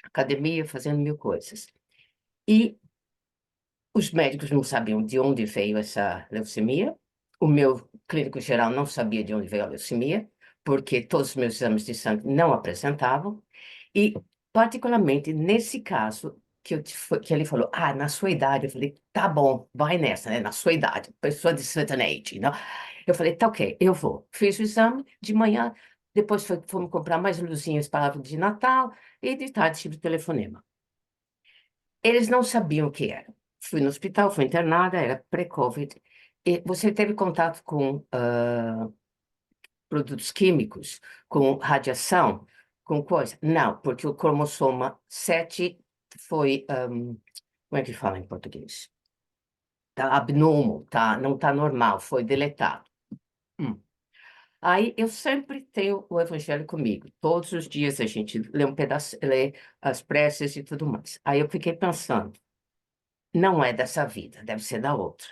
academia, fazendo mil coisas. E os médicos não sabiam de onde veio essa leucemia. O meu clínico geral não sabia de onde veio a leucemia, porque todos os meus exames de sangue não apresentavam. E, particularmente, nesse caso, que ele falou, na sua idade, eu falei, tá bom, vai nessa, né? Na sua idade, pessoa de certain age, não? Eu falei, tá ok, eu vou. Fiz o exame de manhã, depois fomos comprar mais luzinhas para a árvore de Natal, e de tarde tive o telefonema. Eles não sabiam o que era. Fui no hospital, fui internada, era pré-Covid. E você teve contato com produtos químicos, com radiação, com coisa? Não, porque o cromossoma 7 foi, como é que fala em português? Tá abnormal, tá, não tá normal, foi deletado. Aí eu sempre tenho o evangelho comigo. Todos os dias a gente lê um pedaço, lê as preces e tudo mais. Aí eu fiquei pensando, não é dessa vida, deve ser da outra.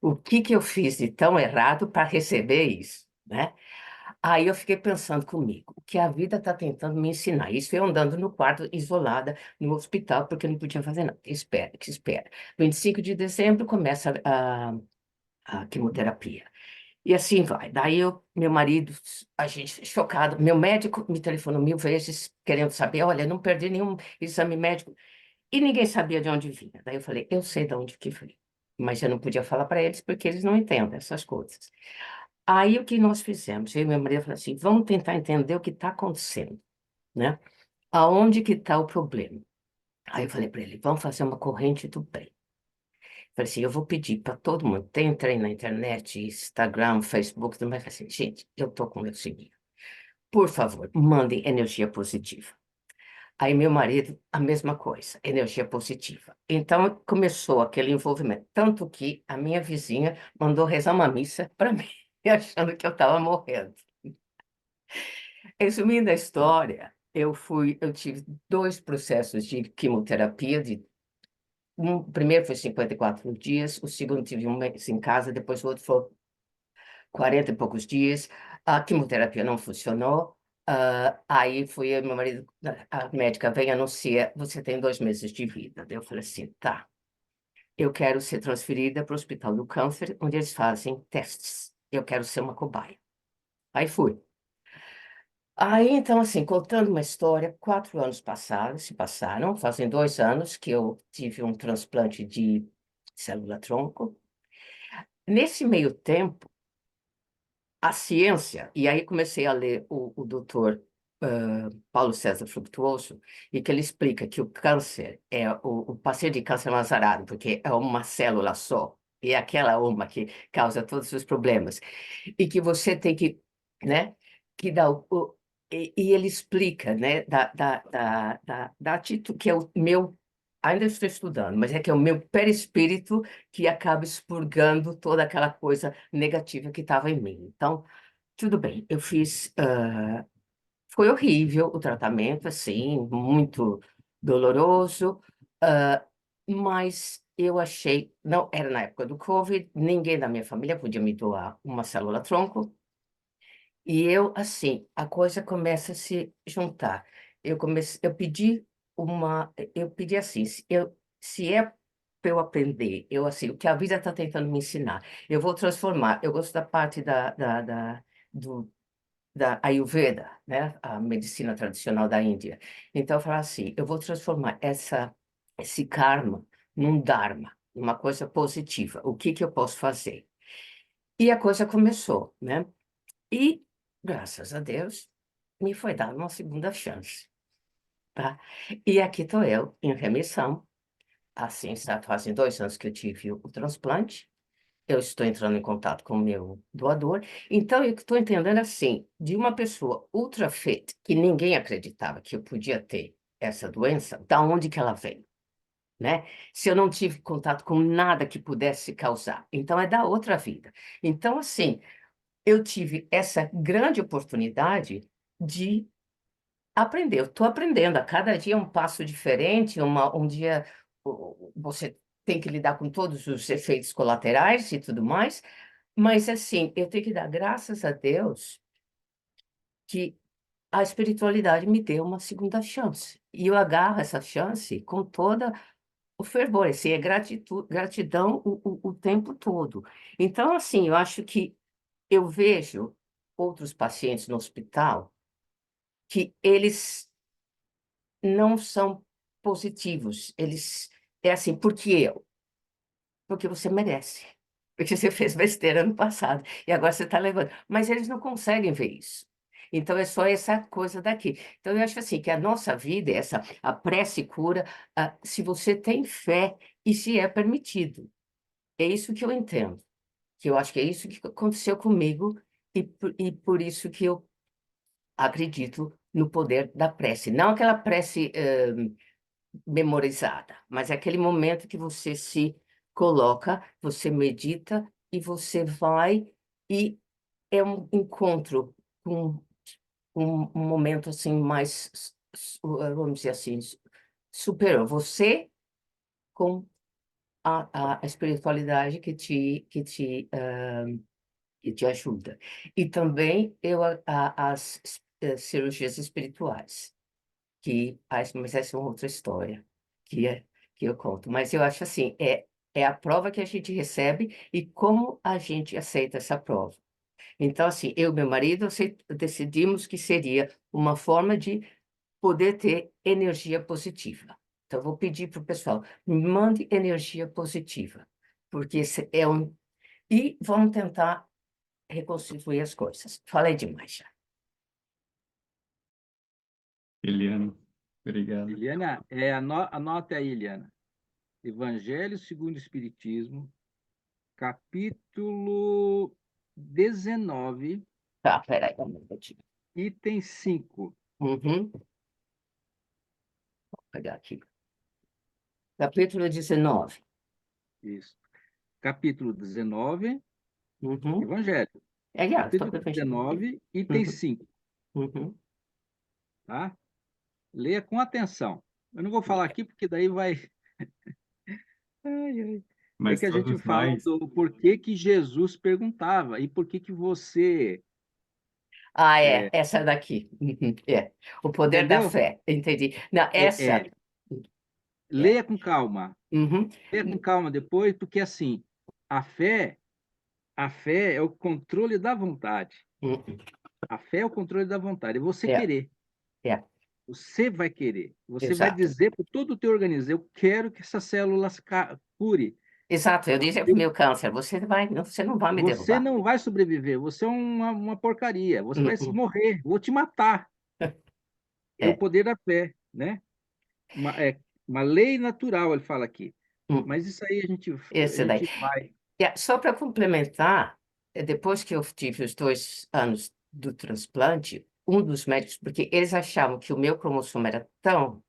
O que que eu fiz de tão errado para receber isso, né? Aí eu fiquei pensando comigo, o que a vida está tentando me ensinar. Isso eu andando no quarto, isolada, no hospital, porque eu não podia fazer nada. Espera, que espera. 25 de dezembro começa a quimioterapia. E assim vai. Daí meu marido, a gente chocado, meu médico me telefonou 1000 vezes, querendo saber, olha, não perdi nenhum exame médico. E ninguém sabia de onde vinha. Daí eu falei, eu sei de onde que veio. Mas eu não podia falar para eles, porque eles não entendem essas coisas. Aí o que nós fizemos? Eu e meu marido falamos assim, vamos tentar entender o que está acontecendo, né? Aonde que está o problema? Aí eu falei para ele, vamos fazer uma corrente do bem. Falei assim, eu vou pedir para todo mundo, entrei na internet, Instagram, Facebook, tudo mais, falei assim, gente, eu tô com leucemia. Por favor, mandem energia positiva. Aí meu marido, a mesma coisa, energia positiva. Então começou aquele envolvimento, tanto que a minha vizinha mandou rezar uma missa para mim, achando que eu estava morrendo. Resumindo a história, eu tive 2 processos de quimioterapia, o primeiro foi 54 dias, o segundo tive 1 mês em casa, depois o outro foi 40 e poucos dias, a quimioterapia não funcionou, aí fui eu e meu marido, a médica vem e anuncia, você tem 2 meses de vida. Daí eu falei assim, tá, eu quero ser transferida para o Hospital do Câncer, onde eles fazem testes, eu quero ser uma cobaia. Aí fui. Aí, então, assim, contando uma história, 4 anos se passaram, fazem 2 anos que eu tive um transplante de célula-tronco. Nesse meio tempo, a ciência, e aí comecei a ler o doutor Paulo César Frutuoso, e que ele explica que o câncer o paciente de câncer é um azarado, porque é uma célula só, e é aquela uma que causa todos os problemas, e que você tem que, né, que dá e ele explica, né, da atitude, que é o meu, ainda estou estudando, mas é que é o meu perispírito que acaba expurgando toda aquela coisa negativa que estava em mim. Então, tudo bem, eu fiz. Foi horrível o tratamento, assim, muito doloroso, mas eu achei. Não era na época do Covid, ninguém da minha família podia me doar uma célula-tronco, e eu, assim, a coisa começa a se juntar. Eu pedi assim, se é para eu aprender, assim, o que a vida está tentando me ensinar, eu vou transformar. Eu gosto da parte do, da Ayurveda, né? A medicina tradicional da Índia. Então, eu falo assim, eu vou transformar esse karma num dharma, uma coisa positiva. O que que eu posso fazer? E a coisa começou, né? E, graças a Deus, me foi dada uma segunda chance. tá? E aqui estou eu, em remissão. Assim, já fazem 2 anos que eu tive o transplante. Eu estou entrando em contato com o meu doador. Então, eu estou entendendo assim, de uma pessoa ultra fit, que ninguém acreditava que eu podia ter essa doença, da onde que ela veio, né? Se eu não tive contato com nada que pudesse causar. Então, é da outra vida. Então, assim, eu tive essa grande oportunidade de aprender. Eu estou aprendendo. A cada dia é um passo diferente. Um dia você tem que lidar com todos os efeitos colaterais e tudo mais. Mas, assim, eu tenho que dar graças a Deus que a espiritualidade me deu uma segunda chance. E eu agarro essa chance com toda o fervor, assim, é gratidão o tempo todo. Então, assim, eu acho que eu vejo outros pacientes no hospital que eles não são positivos. Eles, é assim, porque eu? Porque você merece. Porque você fez besteira no passado e agora você está levando. Mas eles não conseguem ver isso. Então é só essa coisa daqui. Então eu acho assim que a nossa vida, essa a prece cura, se você tem fé e se é permitido. É isso que eu entendo. Que eu acho que é isso que aconteceu comigo e por isso que eu acredito no poder da prece. Não aquela prece memorizada, mas é aquele momento que você se coloca, você medita e você vai e é um encontro com um momento assim mais, vamos dizer assim, superior. Você com a espiritualidade que te ajuda. E também as cirurgias espirituais mas essa é uma outra história que é que eu conto. Mas eu acho assim, é a prova que a gente recebe e como a gente aceita essa prova. Então, assim, eu e meu marido decidimos que seria uma forma de poder ter energia positiva. Então, eu vou pedir para o pessoal, me mande energia positiva, porque esse é um... E vamos tentar reconstituir as coisas. Falei demais já. Eliana, obrigado. Eliana, anota aí, Eliana. Evangelho segundo o Espiritismo, capítulo 19, Tá, peraí, um minutinho. item 5. Uhum. Vou pegar aqui. Capítulo 19. Isso. Capítulo 19, Uhum. Evangelho. Estou Capítulo com a frente. 19, item Uhum. 5, Uhum. tá? Leia com atenção. Eu não vou falar aqui porque daí vai. Ai, ai. É Mas que a gente todos fala nós, do porquê que Jesus perguntava e por que que você. Ah, essa daqui. Uhum. É. O poder da Entendeu? fé. Entendi. Não, essa. É, É. leia com calma. Uhum. Leia com calma depois, porque assim, a fé, a fé é o controle da vontade. Uhum. A fé é o controle da vontade. É você É, querer. é, Você vai querer. Você vai exato. dizer para todo o teu organismo: eu quero que essas células cure. Exato. Eu disse para o meu câncer, você não vai me Você derrubar. não vai sobreviver. Você é uma porcaria. Você vai Uhum. morrer. Vou te matar. É o É. poder da fé, né? Uma lei natural, ele fala aqui. Uhum. Mas isso aí a Esse daí. gente vai. Só para complementar, depois que eu tive os 2 anos do transplante, um dos médicos, porque eles achavam que o meu cromossomo era tão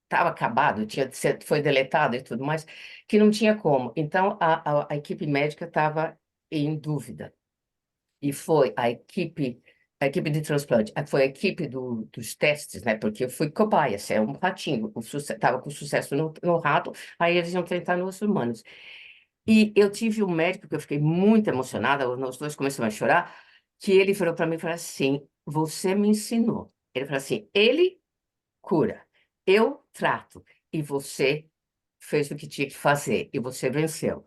estava acabado, foi deletado e tudo mais, que não tinha como. Então, a equipe médica estava em dúvida. E foi a equipe de transplante, foi a equipe dos testes, né? Porque eu fui cobaia, é um ratinho, estava com sucesso no rato, aí eles iam tentar nos humanos. E eu tive um médico que eu fiquei muito emocionada, nós dois começamos a chorar, que ele virou para mim e falou assim: Você me ensinou. Ele falou assim: Ele cura, eu trato, e você fez o que tinha que fazer, e você venceu.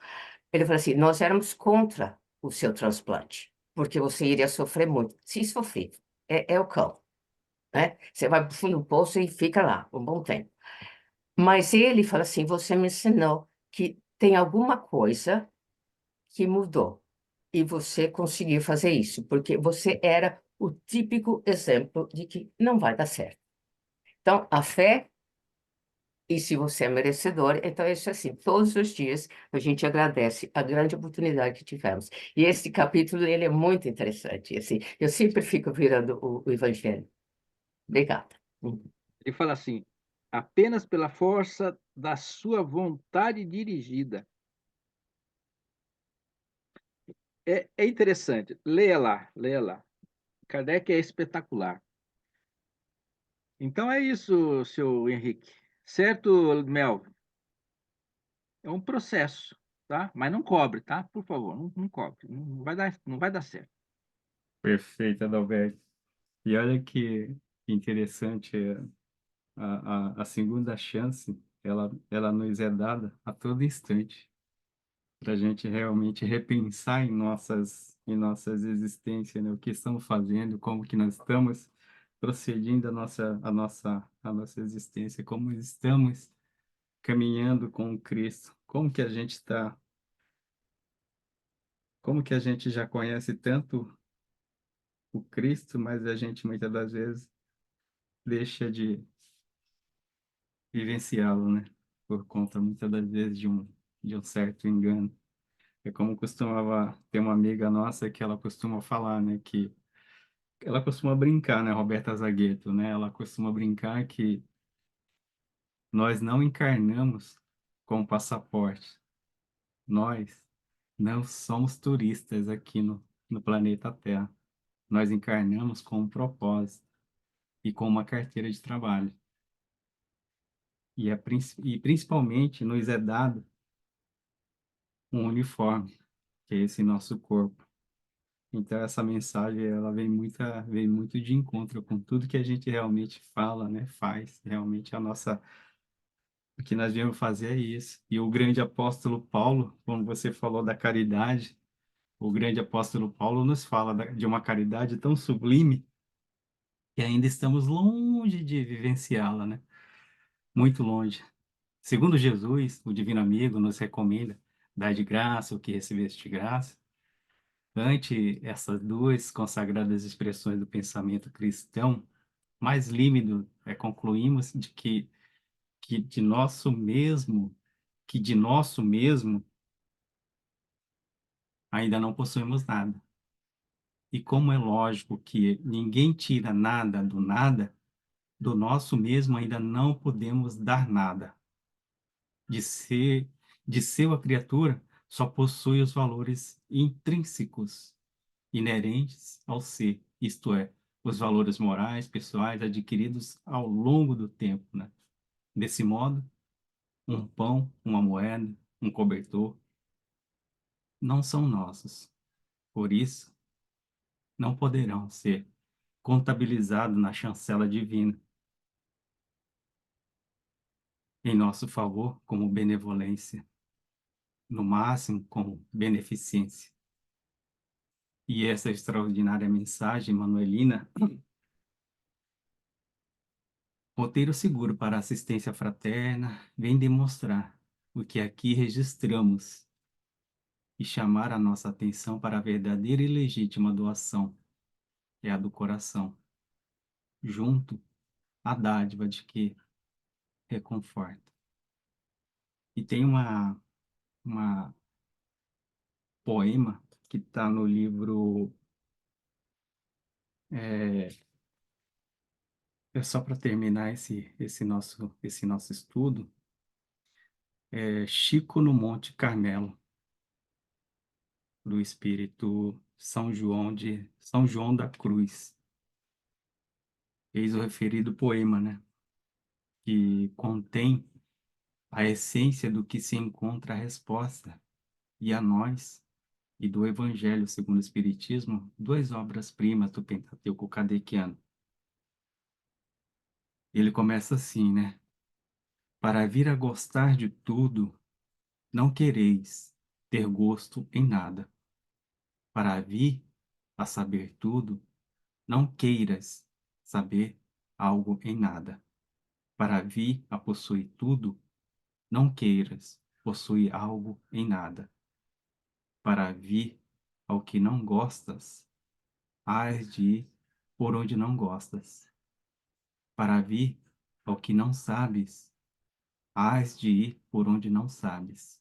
Ele falou assim: Nós éramos contra o seu transplante, porque você iria sofrer muito. Se sofrer, é o cão, né? Você vai para o fundo do poço e fica lá um bom tempo. Mas ele fala assim: Você me ensinou que tem alguma coisa que mudou. E você conseguiu fazer isso, porque você era o típico exemplo de que não vai dar certo. Então, a fé, e se você é merecedor, então isso é assim, todos os dias a gente agradece a grande oportunidade que tivemos. E esse capítulo, ele é muito interessante, assim, eu sempre fico virando o Evangelho. Obrigada. Ele fala assim: apenas pela força da sua vontade dirigida. É interessante. Leia lá, leia lá. Kardec é espetacular. Então é isso, seu Henrique. Certo, Mel? É um processo, tá? Mas não cobre, tá? Por favor, não cobre. Não vai dar certo. Perfeito, Adalberto. E olha que interessante, a segunda chance, ela nos é dada a todo instante, para a gente realmente repensar em nossas existências, né? O que estamos fazendo, como que nós estamos procedindo a nossa existência, como estamos caminhando com o Cristo, como que a gente já conhece tanto o Cristo, mas a gente muitas das vezes deixa de vivenciá-lo, né? Por conta muitas das vezes de um certo engano. É como costumava ter uma amiga nossa que ela costuma falar, né? Que ela costuma brincar, né? Roberta Zagueto, né? Ela costuma brincar que nós não encarnamos com passaporte. Nós não somos turistas aqui no planeta Terra. Nós encarnamos com um propósito e com uma carteira de trabalho. E principalmente nos é dado um uniforme, que é esse nosso corpo. Então essa mensagem ela vem muito de encontro com tudo que a gente realmente fala, né, faz. Realmente o que nós viemos fazer é isso. E o grande apóstolo Paulo, como você falou da caridade, o grande apóstolo Paulo nos fala de uma caridade tão sublime que ainda estamos longe de vivenciá-la, né? Muito longe. Segundo Jesus, o Divino Amigo nos recomenda: dai de graça o que recebeste de graça. Ante essas duas consagradas expressões do pensamento cristão, mais límpido concluímos que de nosso mesmo ainda não possuímos nada. E como é lógico que ninguém tira nada do nada, do nosso mesmo ainda não podemos dar nada. De ser, de seu a criatura só possui os valores intrínsecos inerentes ao ser, isto é, os valores morais, pessoais adquiridos ao longo do tempo, né? Desse modo, um pão, uma moeda, um cobertor não são nossos. Por isso, não poderão ser contabilizados na chancela divina em nosso favor como benevolência, no máximo como beneficência. E essa extraordinária mensagem manuelina, roteiro seguro para assistência fraterna, vem demonstrar o que aqui registramos e chamar a nossa atenção para a verdadeira e legítima doação, que é a do coração, junto à dádiva de que reconforta. E tem uma poema que está no livro, é, só para terminar esse nosso estudo, Chico no Monte Carmelo, do Espírito São João da Cruz. Eis o referido poema, né, que contém a essência do que se encontra a resposta, e a nós, e do Evangelho segundo o Espiritismo, duas obras-primas do Pentateuco kardeciano. Ele começa assim, né? Para vir a gostar de tudo, não quereis ter gosto em nada. Para vir a saber tudo, não queiras saber algo em nada. Para vir a possuir tudo, não queiras possuir algo em nada. Para vir ao que não gostas, hás de ir por onde não gostas. Para vir ao que não sabes, hás de ir por onde não sabes.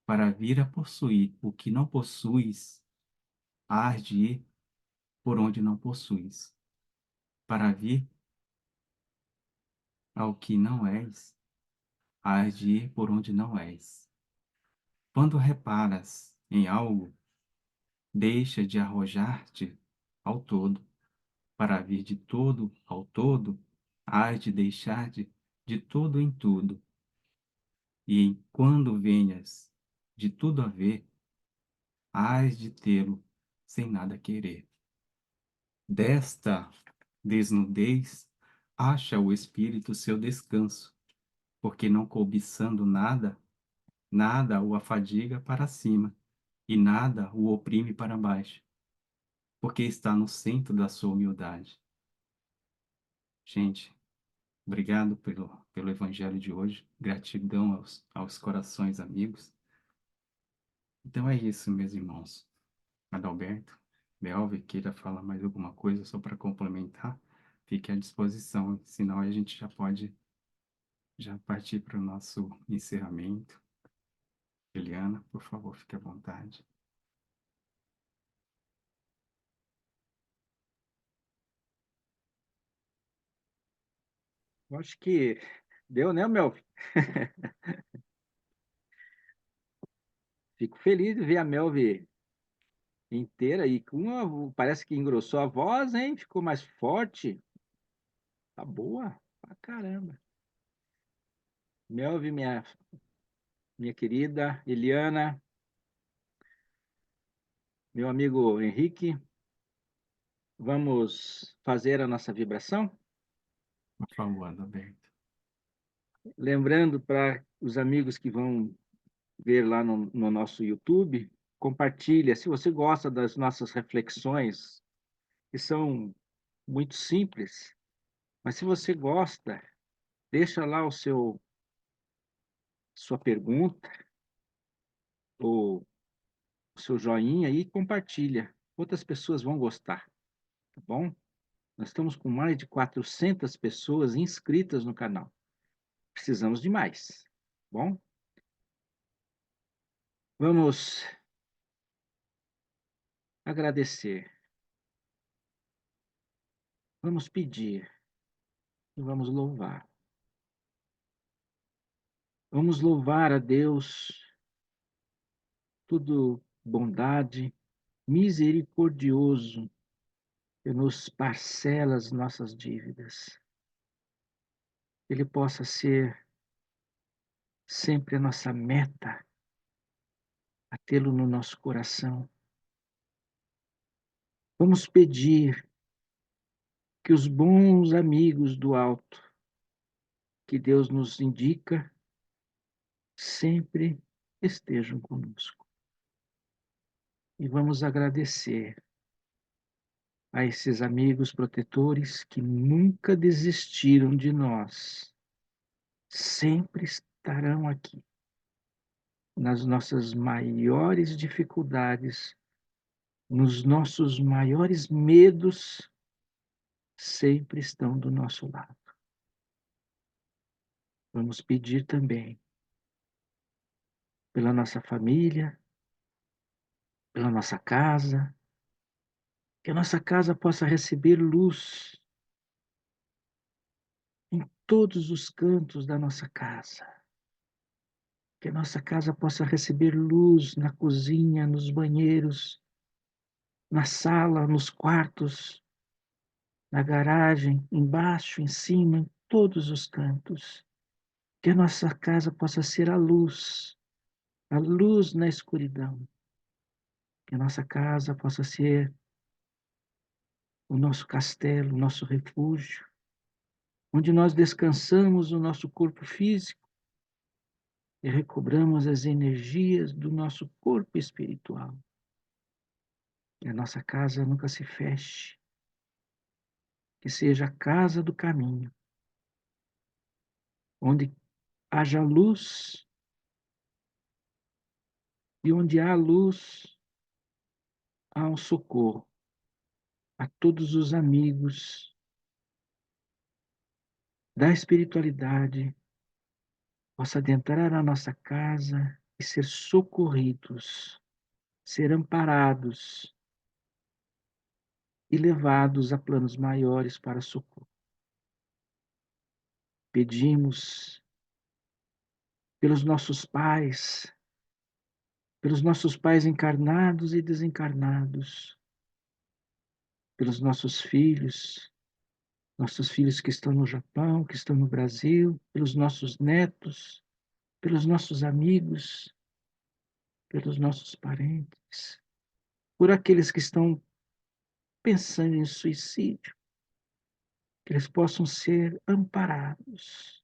Para vir a possuir o que não possuis, hás de ir por onde não possuis. Para vir ao que não és, hás de ir por onde não és. Quando reparas em algo, deixa de arrojar-te ao todo. Para vir de todo ao todo, hás de deixar de tudo em tudo. E quando venhas de tudo a ver, hás de tê-lo sem nada querer. Desta desnudez, acha o espírito seu descanso, porque não cobiçando nada, nada o afadiga para cima, e nada o oprime para baixo, porque está no centro da sua humildade. Gente, obrigado pelo evangelho de hoje, gratidão aos corações amigos. Então é isso, meus irmãos. Adalberto, Belve, queira falar mais alguma coisa só para complementar, fique à disposição, senão a gente já pode partir para o nosso encerramento. Eliana, por favor, fique à vontade. Eu acho que deu, né, Melvin? Fico feliz de ver a Melvin inteira e parece que engrossou a voz, hein? Ficou mais forte. Tá boa pra caramba. Melvin, minha querida Eliana, meu amigo Henrique, vamos fazer a nossa vibração? Por favor, Adalberto. Lembrando para os amigos que vão ver lá no nosso YouTube, compartilha. Se você gosta das nossas reflexões, que são muito simples, mas se você gosta, deixa lá sua pergunta ou o seu joinha e compartilha. Outras pessoas vão gostar, tá bom? Nós estamos com mais de 400 pessoas inscritas no canal. Precisamos de mais, tá bom? Vamos agradecer, vamos pedir e vamos louvar. Vamos louvar a Deus, tudo bondade, misericordioso, que nos parcela as nossas dívidas. Ele possa ser sempre a nossa meta, a tê-lo no nosso coração. Vamos pedir que os bons amigos do alto, que Deus nos indica, sempre estejam conosco. E vamos agradecer a esses amigos protetores que nunca desistiram de nós, sempre estarão aqui nas nossas maiores dificuldades, nos nossos maiores medos, sempre estão do nosso lado. Vamos pedir também pela nossa família, pela nossa casa, que a nossa casa possa receber luz em todos os cantos da nossa casa. Que a nossa casa possa receber luz na cozinha, nos banheiros, na sala, nos quartos, na garagem, embaixo, em cima, em todos os cantos. Que a nossa casa possa ser a luz na escuridão. Que a nossa casa possa ser o nosso castelo, o nosso refúgio, onde nós descansamos o nosso corpo físico e recobramos as energias do nosso corpo espiritual. Que a nossa casa nunca se feche, que seja a casa do caminho, onde haja luz e onde há luz, há um socorro a todos os amigos da espiritualidade possa adentrar na nossa casa e ser socorridos, ser amparados e levados a planos maiores para socorro. Pedimos pelos nossos pais encarnados e desencarnados, pelos nossos filhos que estão no Japão, que estão no Brasil, pelos nossos netos, pelos nossos amigos, pelos nossos parentes, por aqueles que estão pensando em suicídio, que eles possam ser amparados,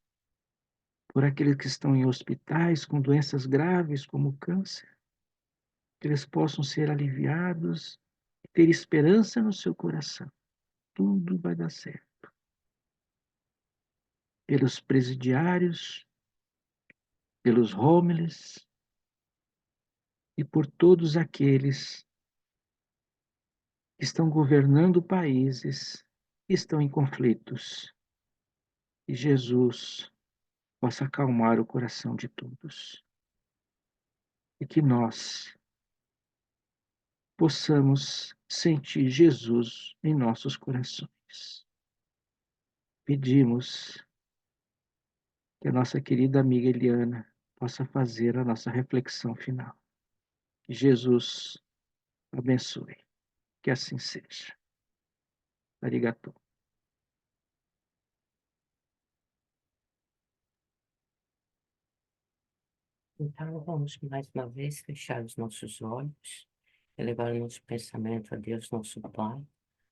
por aqueles que estão em hospitais com doenças graves como o câncer, que eles possam ser aliviados e ter esperança no seu coração. Tudo vai dar certo. Pelos presidiários, pelos homeless e por todos aqueles que estão governando países que estão em conflitos. E Jesus possa acalmar o coração de todos. E que nós possamos sentir Jesus em nossos corações. Pedimos que a nossa querida amiga Eliana possa fazer a nossa reflexão final. Que Jesus abençoe. Que assim seja. Arigatou. Então, vamos mais uma vez fechar os nossos olhos, elevar o nosso pensamento a Deus, nosso Pai,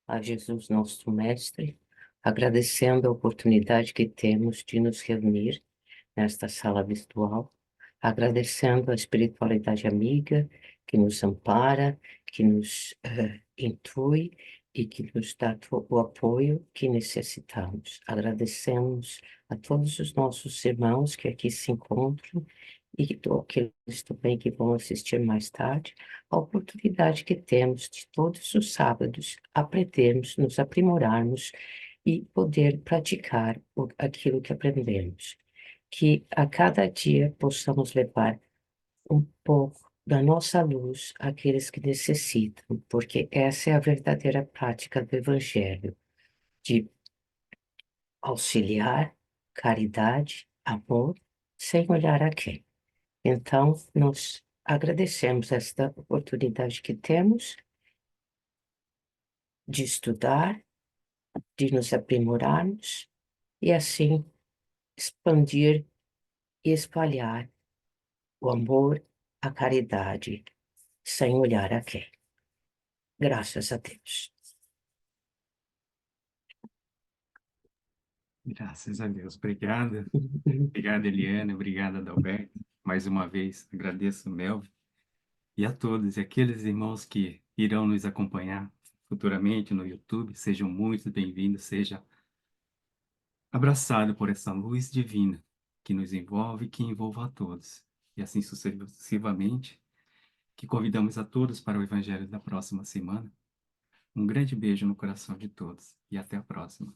a Jesus, nosso Mestre, agradecendo a oportunidade que temos de nos reunir nesta sala virtual, agradecendo a espiritualidade amiga que nos ampara, que nos intui e que nos dá o apoio que necessitamos. Agradecemos a todos os nossos irmãos que aqui se encontram e aqueles também que vão assistir mais tarde, a oportunidade que temos de todos os sábados aprendermos, nos aprimorarmos e poder praticar aquilo que aprendemos. Que a cada dia possamos levar um pouco da nossa luz àqueles que necessitam, porque essa é a verdadeira prática do Evangelho, de auxiliar, caridade, amor, sem olhar a quem. Então, nós agradecemos esta oportunidade que temos de estudar, de nos aprimorarmos e assim expandir e espalhar o amor, a caridade, sem olhar a quem. Graças a Deus. Graças a Deus. Obrigado. Obrigado, Eliana. Obrigado, Adalberto. Mais uma vez, agradeço o Melvin e a todos e aqueles irmãos que irão nos acompanhar futuramente no YouTube. Sejam muito bem-vindos, seja abraçado por essa luz divina que nos envolve e que envolva a todos. E assim sucessivamente, que convidamos a todos para o Evangelho da próxima semana. Um grande beijo no coração de todos e até a próxima.